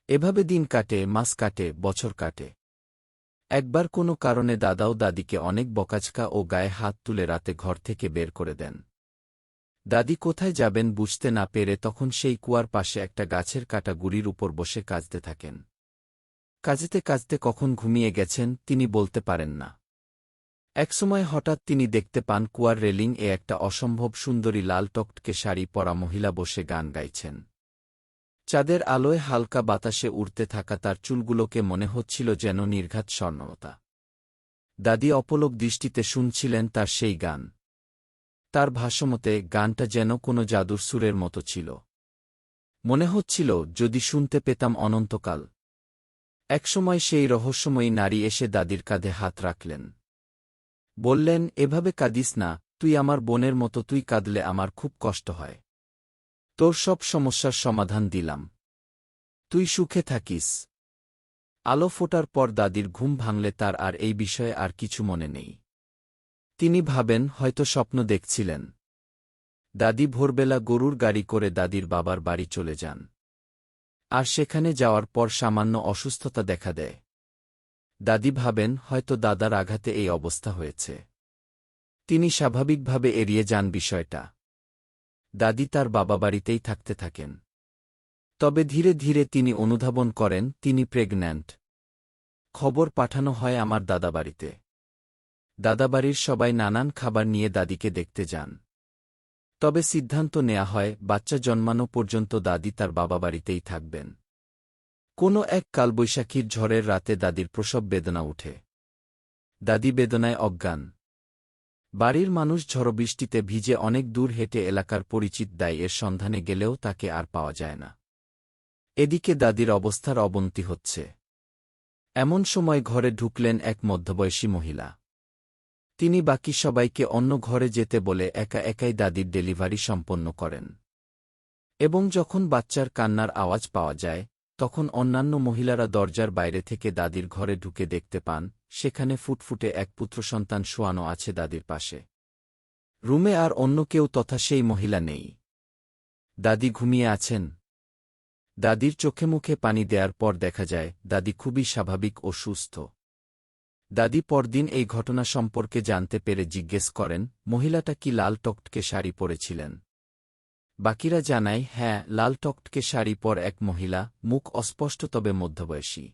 এভাবে দিন কাটে, মাস কাটে, বছর কাটে। একবার কোনো কারণে দাদাও দাদিকে অনেক বকাঝকা ও গায়ে হাত তুলে রাতে ঘর থেকে বের করে দেন। দাদি কোথায় যাবেন বুঝতে না পেরে তখন সেই কুয়ার পাশে একটা গাছের কাটা গুড়ির উপর বসে কাঁদতে থাকেন। কাঁদতে কাঁদতে কখন ঘুমিয়ে গেছেন তিনি বলতে পারেন না। একসময় হঠাৎ তিনি দেখতে পান কুয়ার রেলিং এ একটা অসম্ভব সুন্দরী লাল টকটকে শাড়ি পরা মহিলা বসে গান গাইছেন। চাঁদের আলোয় হালকা বাতাসে উড়তে থাকা তার চুলগুলোকে মনে হচ্ছিল যেন নির্ঘাত স্বর্ণলতা। দাদি অপলক দৃষ্টিতে শুনছিলেন তার সেই গান। তার ভাষ্যমতে গানটা যেন কোনো জাদুর সুরের মতো ছিল। মনে হচ্ছিল যদি শুনতে পেতাম অনন্তকাল। একসময় সেই রহস্যময়ী নারী এসে দাদির কাঁধে হাত রাখলেন। বললেন, এভাবে কাঁদিস না, তুই আমার বোনের মতো, তুই কাঁদলে আমার খুব কষ্ট হয়। তোর সব সমস্যার সমাধান দিলাম, তুই সুখে থাকিস। আলো ফোটার পর দাদির ঘুম ভাঙলে তার আর এই বিষয়ে আর কিছু মনে নেই। তিনি ভাবেন হয়তো স্বপ্ন দেখছিলেন। দাদি ভোরবেলা গরুর গাড়ি করে দাদির বাবার বাড়ি চলে যান। আর সেখানে যাওয়ার পর সামান্য অসুস্থতা দেখা দেয়। দাদি ভাবেন হয়তো দাদার আঘাতে এই অবস্থা হয়েছে। তিনি স্বাভাবিকভাবে এড়িয়ে যান বিষয়টা। দাদি তার বাবা বাড়িতেই থাকতে থাকেন। তবে ধীরে ধীরে তিনি অনুধাবন করেন তিনি প্রেগন্যান্ট। খবর পাঠানো হয় আমার দাদাবাড়িতে। দাদাবাড়ির সবাই নানান খাবার নিয়ে দাদিকে দেখতে যান। তবে সিদ্ধান্ত নেয়া হয় বাচ্চা জন্মানো পর্যন্ত দাদি তার বাবাবাড়িতেই থাকবেন। কোনো এক কালবৈশাখীর ঝড়ের রাতে দাদির প্রসব বেদনা উঠে। দাদি বেদনায় অজ্ঞান। বাড়ির মানুষ ঝড়বৃষ্টিতে ভিজে অনেক দূর হেঁটে এলাকার পরিচিত দাইয়ের সন্ধানে গেলেও তাকে আর পাওয়া যায় না। এদিকে দাদির অবস্থার অবনতি হচ্ছে। এমন সময় ঘরে ঢুকলেন এক মধ্যবয়সী মহিলা। তিনি বাকি সবাইকে অন্য ঘরে যেতে বলে একা একাই দাদির ডেলিভারি সম্পন্ন করেন। এবং যখন বাচ্চার কান্নার আওয়াজ পাওয়া যায়, তখন অন্যান্য মহিলারা দরজার বাইরে থেকে দাদির ঘরে ঢুকে দেখতে পান সেখানে ফুটফুটে এক পুত্রসন্তান শোয়ানো আছে দাদির পাশে। রুমে আর অন্য কেউ তথা সেই মহিলা নেই। দাদি ঘুমিয়ে আছেন। দাদির চোখে মুখে পানি দেওয়ার পর দেখা যায় দাদি খুবই স্বাভাবিক ও সুস্থ। দাদি পরদিন এই ঘটনা সম্পর্কে জানতে পেরে জিজ্ঞেস করেন মহিলাটা কি লাল টকটকে শাড়ি পরেছিলেন। বাকিরা জানায় হ্যাঁ, লাল টকটকে শাড়ি পর এক মহিলা, মুখ অস্পষ্ট তবে মধ্যবয়সী।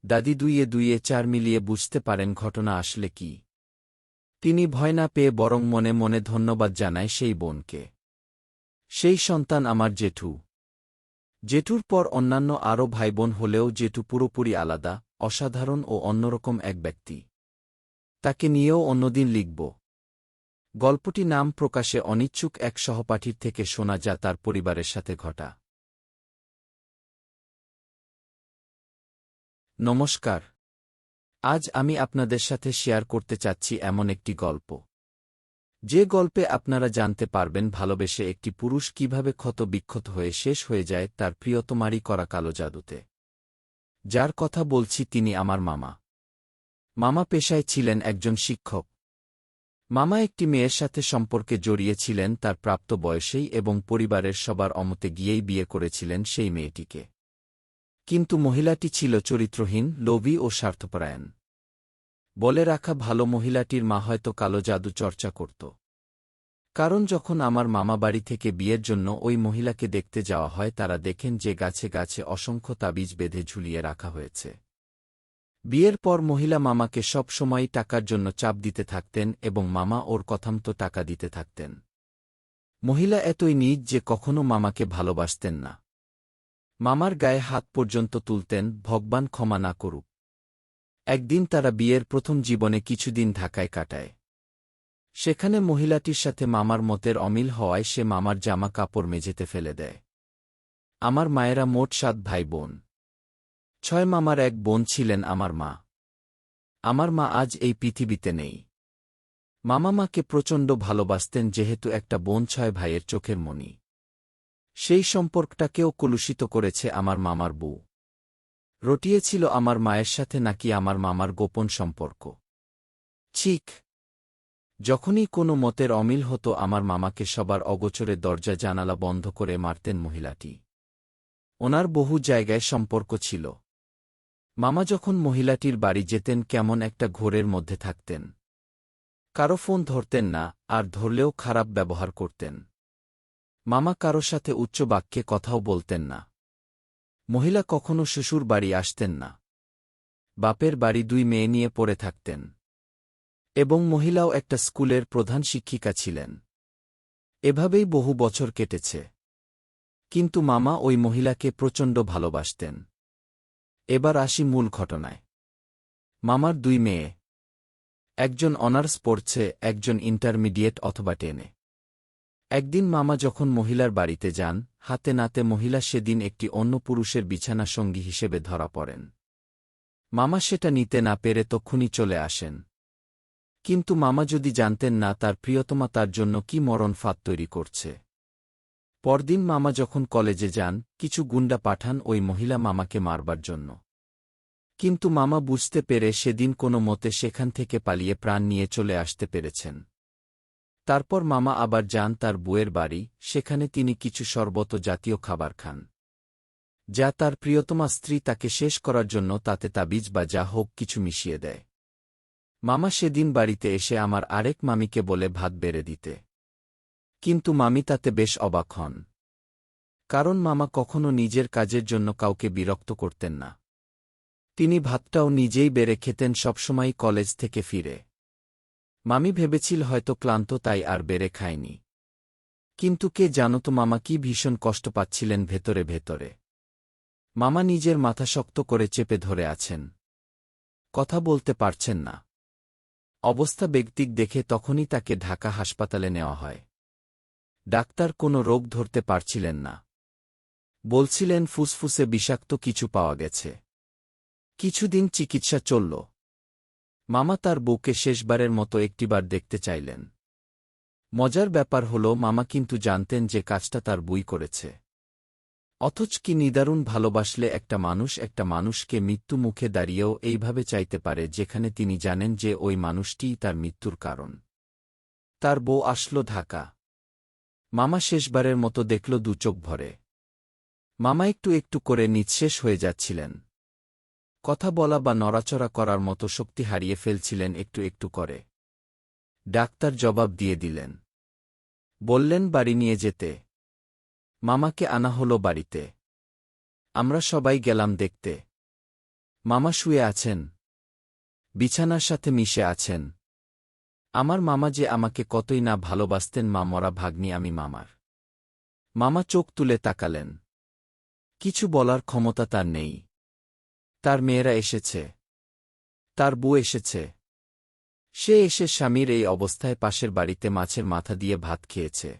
দাদি দুইয়ে দুইয়ে চার মিলিয়ে বুঝতে পারেন ঘটনা আসলে কি। তিনি ভয় না পেয়ে বরং মনে মনে ধন্যবাদ জানায় সেই বোনকে। সেই সন্তান আমার জেঠু। জেঠুর পর অন্যান্য আরও ভাইবোন হলেও জেঠু পুরোপুরি আলাদা, অসাধারণ ও অন্যরকম এক ব্যক্তি। তাকে নিয়েও অন্যদিন লিখব। গল্পটি নাম প্রকাশে অনিচ্ছুক এক সহপাঠীর থেকে শোনা যা তার পরিবারের সাথে ঘটা। নমস্কার। আজ আমি আপনাদের সাথে শেয়ার করতে চাচ্ছি এমন একটি গল্প, যে গল্পে আপনারা জানতে পারবেন ভালোবেসে একটি পুরুষ কিভাবে ক্ষত বিক্ষত হয়ে শেষ হয়ে যায় তার প্রিয়তমারই করা কালো জাদুতে। যার কথা বলছি তিনি আমার মামা। মামা পেশায় ছিলেন একজন শিক্ষক। মামা একটি মেয়ের সাথে সম্পর্কে জড়িয়েছিলেন তার প্রাপ্ত বয়সেই এবং পরিবারের সবার অমতে গিয়েই বিয়ে করেছিলেন সেই মেয়েটিকে। কিন্তু মহিলাটি ছিল চরিত্রহীন, লোভী ও স্বার্থপরায়ণ। বলে রাখা ভালো, মহিলাটির মা হয়তো কালো জাদু চর্চা করত। কারণ যখন আমার মামা বাড়ি থেকে বিয়ের জন্য ওই মহিলাকে দেখতে যাওয়া হয় তারা দেখেন যে গাছে গাছে অসংখ্য তাবিজ বেঁধে ঝুলিয়ে রাখা হয়েছে। বিয়ের পর মহিলা মামাকে সব সময়ই টাকার জন্য চাপ দিতে থাকতেন এবং মামা ওর কথামতো টাকা দিতে থাকতেন। মহিলা এতই নীচ যে কখনো মামাকে ভালোবাসতেন না। মামার গায়ে হাত পর্যন্ত তুলতেন, ভগবান ক্ষমা না করুক। একদিন তারা বিয়ের প্রথম জীবনে কিছুদিন ঢাকায় কাটায়। সেখানে মহিলাটির সাথে মামার মতের অমিল হওয়ায় সে মামার জামা কাপড় মেঝেতে ফেলে দেয়। আমার মায়েরা মোট 7 ভাই বোন। 6 মামার এক বোন ছিলেন আমার মা। আমার মা আজ এই পৃথিবীতে নেই। মামা মাকে প্রচণ্ড ভালোবাসতেন যেহেতু একটা বোন 6 ভাইয়ের চোখের মণি। সেই সম্পর্কটাকেও কলুষিত করেছে আমার মামার বউ। রটিয়েছিল আমার মায়ের সাথে নাকি আমার মামার গোপন সম্পর্ক। ঠিক যখনই কোনো মতের অমিল হতো আমার মামাকে সবার অগোচরে দরজা জানালা বন্ধ করে মারতেন মহিলাটি। ওনার বহু জায়গায় সম্পর্ক ছিল। মামা যখন মহিলাটির বাড়ি যেতেন কেমন একটা ঘোরের মধ্যে থাকতেন। কারো ফোন ধরতেন না, আর ধরলেও খারাপ ব্যবহার করতেন। মামা কারো সাথে উচ্চ বাক্যে কথাও বলতেন না। মহিলা কখনো শ্বশুর বাড়ি আসতেন না। বাপের বাড়ি 2 মেয়ে নিয়ে পড়ে থাকতেন। এবং মহিলাও একটা স্কুলের প্রধান শিক্ষিকা ছিলেন। এভাবেই বহু বছর কেটেছে। কিন্তু মামা ওই মহিলাকে প্রচণ্ড ভালোবাসতেন। এবার আসি মূল ঘটনায়। মামার 2 মেয়ে। একজন অনার্স পড়ছে, একজন ইন্টারমিডিয়েট অথবা 10-এ। একদিন মামা যখন মহিলার বাড়িতে যান, হাতে নাতে মহিলা সেদিন একটি অন্য পুরুষের বিছানা সঙ্গী হিসেবে ধরা পড়েন। মামা সেটা নিতে না পেরে তক্ষুনি চলে আসেন। কিন্তু মামা যদি জানতেন না তার প্রিয়তমা তার জন্য কি মরণ ফাঁদ তৈরি করছে। পরদিন মামা যখন কলেজে যান, কিছু গুন্ডা পাঠান ওই মহিলা মামাকে মারবার জন্য। কিন্তু মামা বুঝতে পেরে সেদিন কোনো মতে সেখান থেকে পালিয়ে প্রাণ নিয়ে চলে আসতে পেরেছেন। তারপর মামা আবার যান তার বউয়ের বাড়ি, সেখানে তিনি কিছু শরবত জাতীয় খাবার খান, যা তার প্রিয়তমা স্ত্রী তাকে শেষ করার জন্য তাতে তাবিজ বা যা হোক কিছু মিশিয়ে দেয়। মামা সেদিন বাড়িতে এসে আমার আরেক মামিকে বলে ভাত বেড়ে দিতে। কিন্তু মামি তাতে বেশ অবাক হন। কারণ মামা কখনো নিজের কাজের জন্য কাউকে বিরক্ত করতেন না। তিনি ভাতটাও নিজেই বেড়ে খেতেন সবসময় কলেজ থেকে ফিরে। মামি ভেবেছিল হয়তো ক্লান্ত তাই আর বেড়ে খায়নি। কিন্তু কে জানত মামা কি ভীষণ কষ্ট পাচ্ছিলেন ভেতরে ভেতরে। মামা নিজের মাথা শক্ত করে চেপে ধরে আছেন। কথা বলতে পারছেন না। অবস্থা বেগতিক দেখে তখনই তাকে ঢাকা হাসপাতালে নেওয়া হয়। ডাক্তার কোনো রোগ ধরতে পারছিলেন না। বলছিলেন ফুসফুসে বিষাক্ত কিছু পাওয়া গেছে। কিছুদিন চিকিৎসা চলল। মামা তার বউকে শেষবারের মতো একটিবার দেখতে চাইলেন। মজার ব্যাপার হল মামা কিন্তু জানতেন যে কাজটা তার বউই করেছে। অথচ কি নিদারুণ ভালোবাসলে একটা মানুষকে মৃত্যু মুখে দাঁড়িয়েও এইভাবে চাইতে পারে যেখানে তিনি জানেন যে ওই মানুষটিই তার মৃত্যুর কারণ। তার বউ আসলো ঢাকা। মামা শেষবারের মতো দেখল দুচোখ ভরে। মামা একটু একটু করে নিঃশেষ হয়ে যাচ্ছিলেন। কথা বলা বা নড়াচড়া করার মতো শক্তি হারিয়ে ফেলছিলেন একটু একটু করে। ডাক্তার জবাব দিয়ে দিলেন। বললেন বাড়ি নিয়ে যেতে। মামাকে আনা হলো বাড়িতে। আমরা সবাই গেলাম দেখতে। মামা শুয়ে আছেন। বিছানার সাথে মিশে আছেন। আমার মামা যে আমাকে কতই না ভালোবাসতেন, মা মরা ভাগ্নি আমি মামার। মামা চোখ তুলে তাকালেন। কিছু বলার ক্ষমতা তার নেই। তার মেয়েরা এসেছে। তার বউ এসেছে। সে এসে স্বামীর এই অবস্থায় পাশের বাড়িতে মাছের মাথা দিয়ে ভাত খেয়েছে।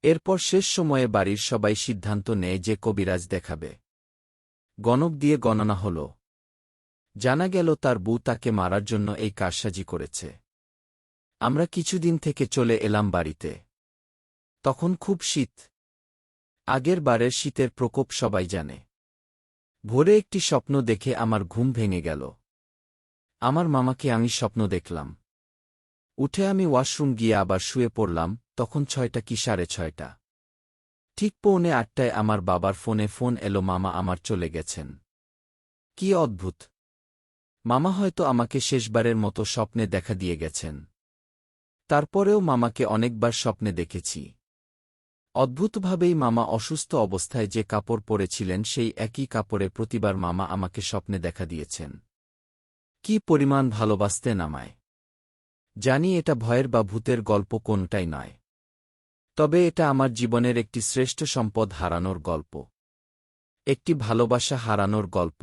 এরপর শেষ সময়ে বাড়ির সবাই সিদ্ধান্ত নেয় যে কবিরাজ দেখাবে। গণক দিয়ে গণনা হল। জানা গেল তার বউ তাকে মারার জন্য এই কারসাজি করেছে। আমরা কিছুদিন থেকে চলে এলাম বাড়িতে। তখন খুব শীত। আগের বারের শীতের প্রকোপ সবাই জানে। ভোরে একটি স্বপ্ন দেখে আমার ঘুম ভেঙে গেল। আমার মামাকে আমি স্বপ্ন দেখলাম। উঠে আমি ওয়াশরুম গিয়ে আবার শুয়ে পড়লাম। তখন 6টা কি 6:30। ঠিক 7:45 আমার বাবার ফোন এলো, মামা আমার চলে গেছেন। কি অদ্ভুত! মামা হয়তো আমাকে শেষবারের মতো স্বপ্নে দেখা দিয়ে গেছেন। তারপরেও মামাকে অনেকবার স্বপ্নে দেখেছি। অদ্ভুতভাবেই মামা অসুস্থ অবস্থায় যে কাপড় পরেছিলেন সেই একই কাপড়ে প্রতিবার মামা আমাকে স্বপ্নে দেখা দিয়েছেন। কি পরিমাণ ভালোবাসতেন আমায়! জানি এটা ভয়ের বা ভূতের গল্প কোনটাই নয়। তবে এটা আমার জীবনের একটি শ্রেষ্ঠ সম্পদ হারানোর গল্প। একটি ভালোবাসা হারানোর গল্প।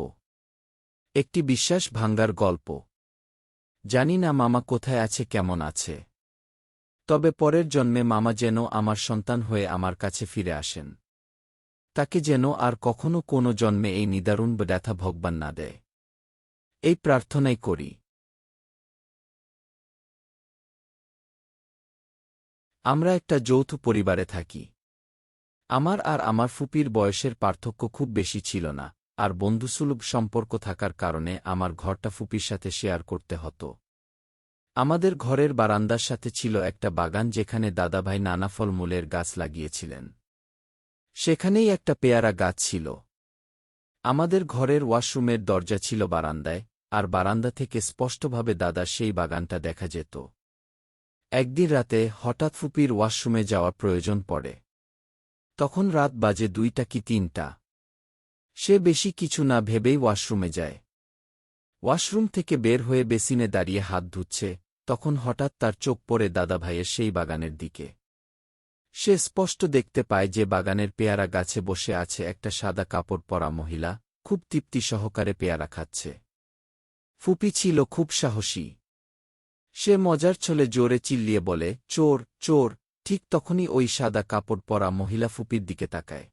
একটি বিশ্বাস ভাঙ্গার গল্প। জানি না মামা কোথায় আছে, কেমন আছে। তবে পরের জন্মে মামা যেন আমার সন্তান হয়ে আমার কাছে ফিরে আসেন। তাকে যেন আর কখনো কোনো জন্মে এই নিদারুণ ব্যথা ভগবান না দেয়, এই প্রার্থনাই করি। আমরা একটা যৌথ পরিবারে থাকি। আমার আর আমার ফুপির বয়সের পার্থক্য খুব বেশি ছিল না, আর বন্ধুসুলভ সম্পর্ক থাকার কারণে আমার ঘরটা ফুপির সাথে শেয়ার করতে হতো। আমাদের ঘরের বারান্দার সাথে ছিল একটা বাগান, যেখানে দাদাভাই নানা ফলমূলের গাছ লাগিয়েছিলেন। সেখানেই একটা পেয়ারা গাছ ছিল। আমাদের ঘরের ওয়াশরুমের দরজা ছিল বারান্দায়, আর বারান্দা থেকে স্পষ্টভাবে দাদার সেই বাগানটা দেখা যেত। একদিন রাতে হঠাৎ ফুপির ওয়াশরুমে যাওয়ার প্রয়োজন পড়ে। তখন রাত বাজে 2টা কি 3টা। সে বেশি কিছু না ভেবেই ওয়াশরুমে যায়। ওয়াশরুম থেকে বের হয়ে বেসিনে দাঁড়িয়ে হাত ধুচ্ছে, তখন হঠাৎ তার চোখ পড়ে দাদাভাইয়ের সেই বাগানের দিকে। সে স্পষ্ট দেখতে পায় যে বাগানের পেয়ারা গাছে বসে আছে একটা সাদা কাপড় পরা মহিলা, খুব তৃপ্তি সহকারে পেয়ারা খাচ্ছে। ফুপি ছিল খুব সাহসী। সে মজার ছলে জোরে চিল্লিয়ে বলে, চোর, চোর! ঠিক তখনই ওই সাদা কাপড় পরা মহিলা ফুপির দিকে তাকায়।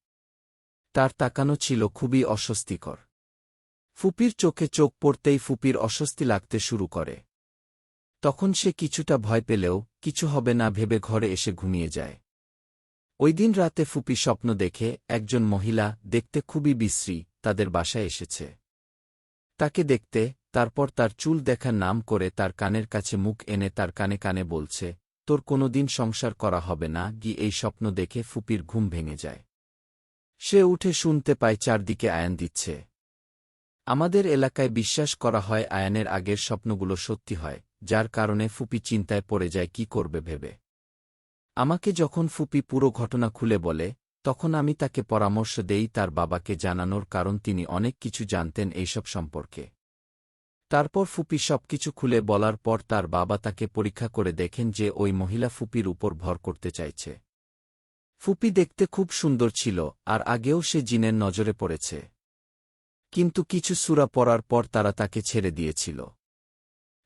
তার তাকানো ছিল খুবই অস্বস্তিকর। ফুপির চোখে চোখ পড়তেই ফুপির অস্বস্তি লাগতে শুরু করে। তখন সে কিছুটা ভয় পেলেও কিছু হবে না ভেবে ঘরে এসে ঘুমিয়ে যায়। ওইদিন রাতে ফুপি স্বপ্ন দেখে একজন মহিলা, দেখতে খুবই বিশ্রী, তাদের বাসায় এসেছে তাকে দেখতে। তারপর তার চুল দেখার নাম করে তার কানের কাছে মুখ এনে তার কানে কানে বলছে, তোর কোনোদিন সংসার করা হবে না। এই স্বপ্ন দেখে ফুপির ঘুম ভেঙে যায়। সে উঠে শুনতে পায় চারদিকে আয়ান দিচ্ছে। আমাদের এলাকায় বিশ্বাস করা হয় আয়ানের আগের স্বপ্নগুলো সত্যি হয়, যার কারণে ফুপি চিন্তায় পড়ে যায় কি করবে ভেবে। আমাকে যখন ফুপি পুরো ঘটনা খুলে বলে, তখন আমি তাকে পরামর্শ দেই তার বাবাকে জানানোর, কারণ তিনি অনেক কিছু জানতেন এইসব সম্পর্কে। তারপর ফুপি সবকিছু খুলে বলার পর তার বাবা তাকে পরীক্ষা করে দেখেন যে ওই মহিলা ফুপির উপর ভর করতে চাইছে। ফুপি দেখতে খুব সুন্দর ছিল, আর আগেও সে জিনের নজরে পড়েছে। কিন্তু কিছু সূরা পড়ার পর তারা তাকে ছেড়ে দিয়েছিল।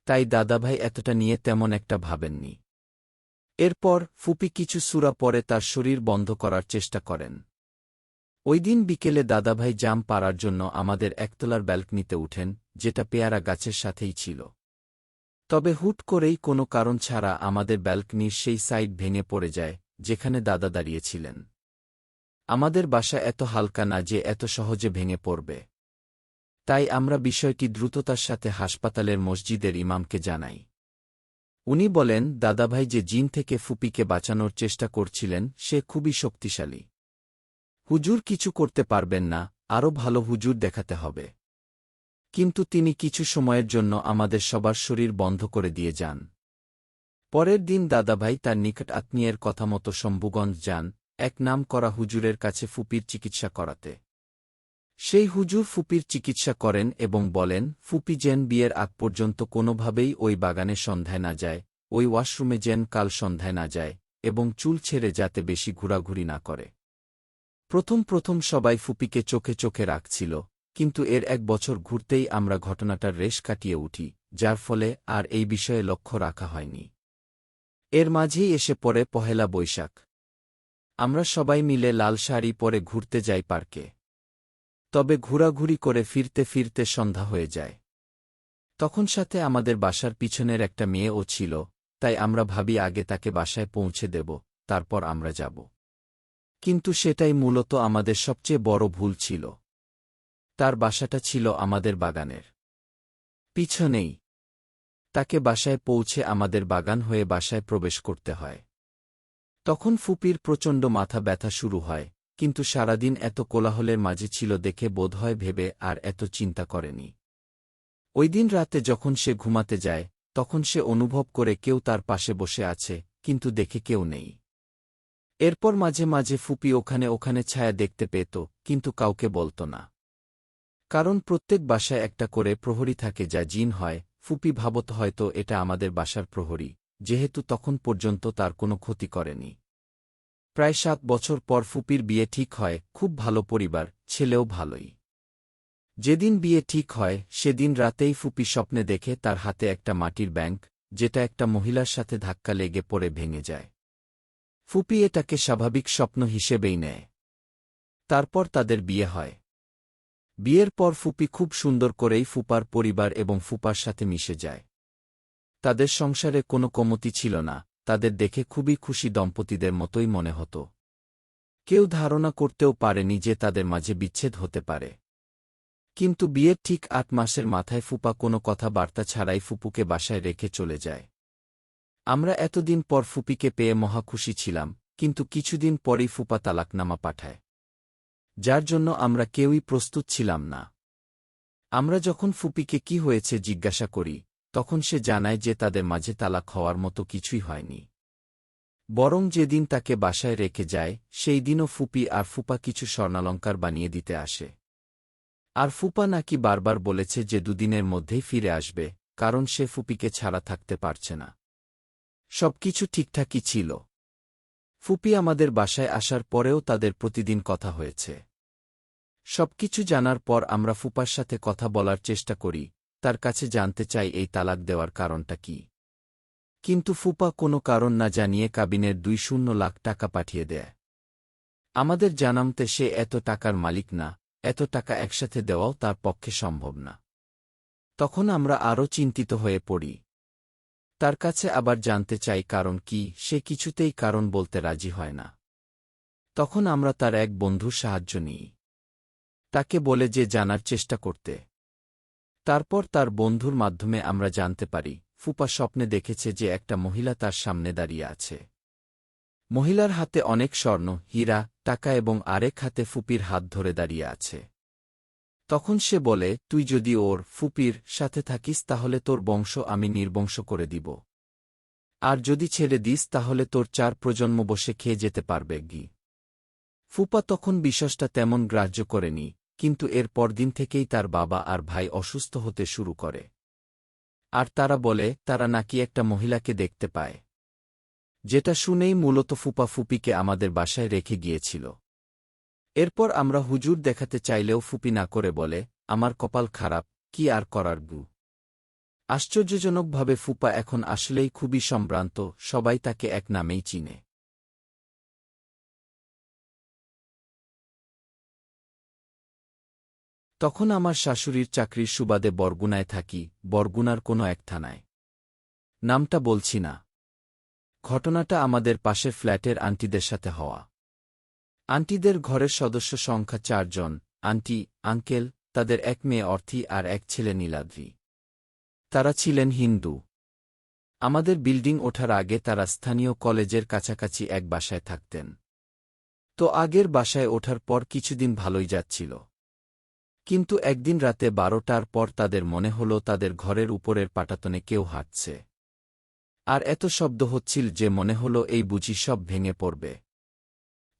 তাই দাদাভাই এতটা নিয়ে তেমন একটা ভাবেননি। এরপর ফুপি কিছু সূরা পরে তার শরীর বন্ধ করার চেষ্টা করেন। ওইদিন বিকেলে দাদাভাই জাম পাড়ার জন্য আমাদের একতলার ব্যালকনিতে উঠেন, যেটা পেয়ারা গাছের সাথেই ছিল। তবে হুট করেই কোনো কারণ ছাড়া আমাদের ব্যালকনির সেই সাইড ভেঙে পড়ে যায় যেখানে দাদা দাঁড়িয়েছিলেন। আমাদের বাসা এত হালকা না যে এত সহজে ভেঙে পড়বে। তাই আমরা বিষয়টি দ্রুততার সাথে হাসপাতালের মসজিদের ইমামকে জানাই। উনি বলেন, দাদাভাই যে জিন থেকে ফুপিকে বাঁচানোর চেষ্টা করছিলেন সে খুবই শক্তিশালী। হুজুর কিছু করতে পারবেন না, আরও ভালো হুজুর দেখাতে হবে। কিন্তু তিনি কিছু সময়ের জন্য আমাদের সবার শরীর বন্ধ করে দিয়ে যান। পরের দিন দাদাভাই তার নিকট আত্মীয়ের কথামতো শম্ভুগঞ্জ যান এক নাম করা হুজুরের কাছে ফুপির চিকিৎসা করাতে। সেই হুজুর ফুপির চিকিৎসা করেন এবং বলেন, ফুপি যেন বিয়ের আগ পর্যন্ত কোনোভাবেই ওই বাগানে সন্ধ্যায় না যায়, ওই ওয়াশরুমে যেন কাল সন্ধ্যায় না যায়, এবং চুল ছেড়ে যাতে বেশি ঘোরাঘুরি না করে। প্রথম প্রথম সবাই ফুপিকে চোখে চোখে রাখছিল, কিন্তু এর 1 বছর ঘুরতেই আমরা ঘটনাটার রেশ কাটিয়ে উঠি, যার ফলে আর এই বিষয়ে লক্ষ্য রাখা হয়নি। এর মাঝেই এসে পড়ে পহেলা বৈশাখ। আমরা সবাই মিলে লাল শাড়ি পরে ঘুরতে যাই পার্কে। তবে ঘোরাঘুরি করে ফিরতে ফিরতে সন্ধ্যা হয়ে যায়। তখন সাথে আমাদের বাসার পিছনের একটা মেয়েও ছিল, তাই আমরা ভাবি আগে তাকে বাসায় পৌঁছে দেব, তারপর আমরা যাব। কিন্তু সেটাই মূলত আমাদের সবচেয়ে বড় ভুল ছিল। তার বাসাটা ছিল আমাদের বাগানের পিছনেই। তাকে বাসায় পৌঁছে আমাদের বাগান হয়ে বাসায় প্রবেশ করতে হয়। তখন ফুপির প্রচণ্ড মাথা ব্যথা শুরু হয়, কিন্তু সারাদিন এত কোলাহলের মাঝে ছিল দেখে বোধহয় ভেবে আর এত চিন্তা করেনি। ওইদিন রাতে যখন সে ঘুমাতে যায়, তখন সে অনুভব করে কেউ তার পাশে বসে আছে, কিন্তু দেখে কেউ নেই। এরপর মাঝে মাঝে ফুপি ওখানে ওখানে ছায়া দেখতে পেত, কিন্তু কাউকে বলত না। কারণ প্রত্যেক বাসায় একটা করে প্রহরী থাকে যা জিন হয়। ফুপি ভাবত হয়তো এটা আমাদের বাসার প্রহরী, যেহেতু তখন পর্যন্ত তার কোনো ক্ষতি করেনি। প্রায় 7 বছর পর ফুপির বিয়ে ঠিক হয়, খুব ভালো পরিবার, ছেলেও ভালোই। যেদিন বিয়ে ঠিক হয় সেদিন রাতেই ফুপি স্বপ্নে দেখে তার হাতে একটা মাটির ব্যাংক, যেটা একটা মহিলার সাথে ধাক্কা লেগে পড়ে ভেঙে যায়। ফুপি এটাকে স্বাভাবিক স্বপ্ন হিসেবেই নেয়। তারপর তাদের বিয়ে হয়। বিয়ের পর ফুপি খুব সুন্দর করেই ফুপার পরিবার এবং ফুপার সাথে মিশে যায়। তাদের সংসারে কোনো কমতি ছিল না, তাদের দেখে খুবই খুশি দম্পতিদের মতোই মনে হতো। কেউ ধারণা করতেও পারেনি যে তাদের মাঝে বিচ্ছেদ হতে পারে। কিন্তু বিয়ের ঠিক 8 মাসের মাথায় ফুপা কোনো কথাবার্তা ছাড়াই ফুপুকে বাসায় রেখে চলে যায়। আমরা এতদিন পর ফুপিকে পেয়ে মহা খুশি ছিলাম, কিন্তু কিছুদিন পরেই ফুপা তালাকনামা পাঠায়, যার জন্য আমরা কেউই প্রস্তুত ছিলাম না। আমরা যখন ফুপিকে কি হয়েছে জিজ্ঞাসা করি, তখন সে জানায় যে তাদের মাঝে তালাক হওয়ার মতো কিছুই হয়নি। বরং যেদিন তাকে বাসায় রেখে যায় সেই দিনও ফুপি আর ফুপা কিছু স্বর্ণালঙ্কার বানিয়ে দিতে আসে। আর ফুপা নাকি বারবার বলেছে যে 2 দিনের মধ্যেই ফিরে আসবে, কারণ সে ফুপিকে ছাড়া থাকতে পারছে না। সবকিছু ঠিকঠাকই ছিল। ফুপি আমাদের বাসায় আসার পরেও তাদের প্রতিদিন কথা হয়েছে। সবকিছু জানার পর আমরা ফুপার সাথে কথা বলার চেষ্টা করি, তার কাছে জানতে চাই এই তালাক দেওয়ার কারণটা কি। কিন্তু ফুপা কোনো কারণ না জানিয়ে কাবিনের 2 লাখ টাকা পাঠিয়ে দেয়। আমাদের জানামতে সে এত টাকার মালিক না, এত টাকা একসাথে দেওয়াও তার পক্ষে সম্ভব না। তখন আমরা আরও চিন্তিত হয়ে পড়ি। তার কাছে আবার জানতে চাই কারণ কি, সে কিছুতেই কারণ বলতে রাজি হয় না। তখন আমরা তার এক বন্ধুর সাহায্য নিই। তাকে বলে যে জানার চেষ্টা করতে। তারপর তার বন্ধুর মাধ্যমে আমরা জানতে পারি, ফুপা স্বপ্নে দেখেছে যে একটা মহিলা তার সামনে দাঁড়িয়ে আছে। মহিলার হাতে অনেক স্বর্ণ, হীরা, টাকা এবং আরেক হাতে ফুপির হাত ধরে দাঁড়িয়ে আছে। তখন সে বলে, তুই যদি ওর ফুপির সাথে থাকিস তাহলে তোর বংশ আমি নির্বংশ করে দিব। আর যদি ছেড়ে দিস তাহলে তোর 4 প্রজন্ম বসে খেয়ে যেতে পারবে গি। ফুপা তখন বিশ্বাসটা তেমন গ্রাহ্য করেনি, কিন্তু এর পরদিন থেকেই তার বাবা আর ভাই অসুস্থ হতে শুরু করে। আর তারা বলে তারা নাকি একটা মহিলাকে দেখতে পায়। যেটা শুনেই মূলত ফুপা ফুপিকে আমাদের বাসায় রেখে গিয়েছিল। এরপর আমরা হুজুর দেখাতে চাইলেও ফুপি না করে বলে, আমার কপাল খারাপ, কি আর করার গু। আশ্চর্যজনকভাবে ফুপা এখন আসলেই খুবই সম্ভ্রান্ত, সবাই তাকে এক নামেই চিনে। তখন আমার শাশুড়ির চাকরির সুবাদে বরগুনায় থাকি, বরগুনার কোনো এক থানায়। নামটা বলছি না। ঘটনাটা আমাদের পাশের ফ্ল্যাটের আন্টিদের সাথে হওয়া। আন্টিদের ঘরের সদস্য সংখ্যা 4 জন, আন্টি, আঙ্কেল, তাদের এক মেয়ে অর্থি আর এক ছেলে নীলাদ্রি। তারা ছিলেন হিন্দু। আমাদের বিল্ডিং ওঠার আগে তারা স্থানীয় কলেজের কাছাকাছি এক বাসায় থাকতেন। তো আগের বাসায় ওঠার পর কিছুদিন ভালোই যাচ্ছিল। কিন্তু একদিন রাতে 12টার পর তাদের মনে হল তাদের ঘরের উপরের পাটাতনে কেউ হাঁটছে। আর এত শব্দ হচ্ছিল যে মনে হল এই বুঝি সব ভেঙে পড়বে।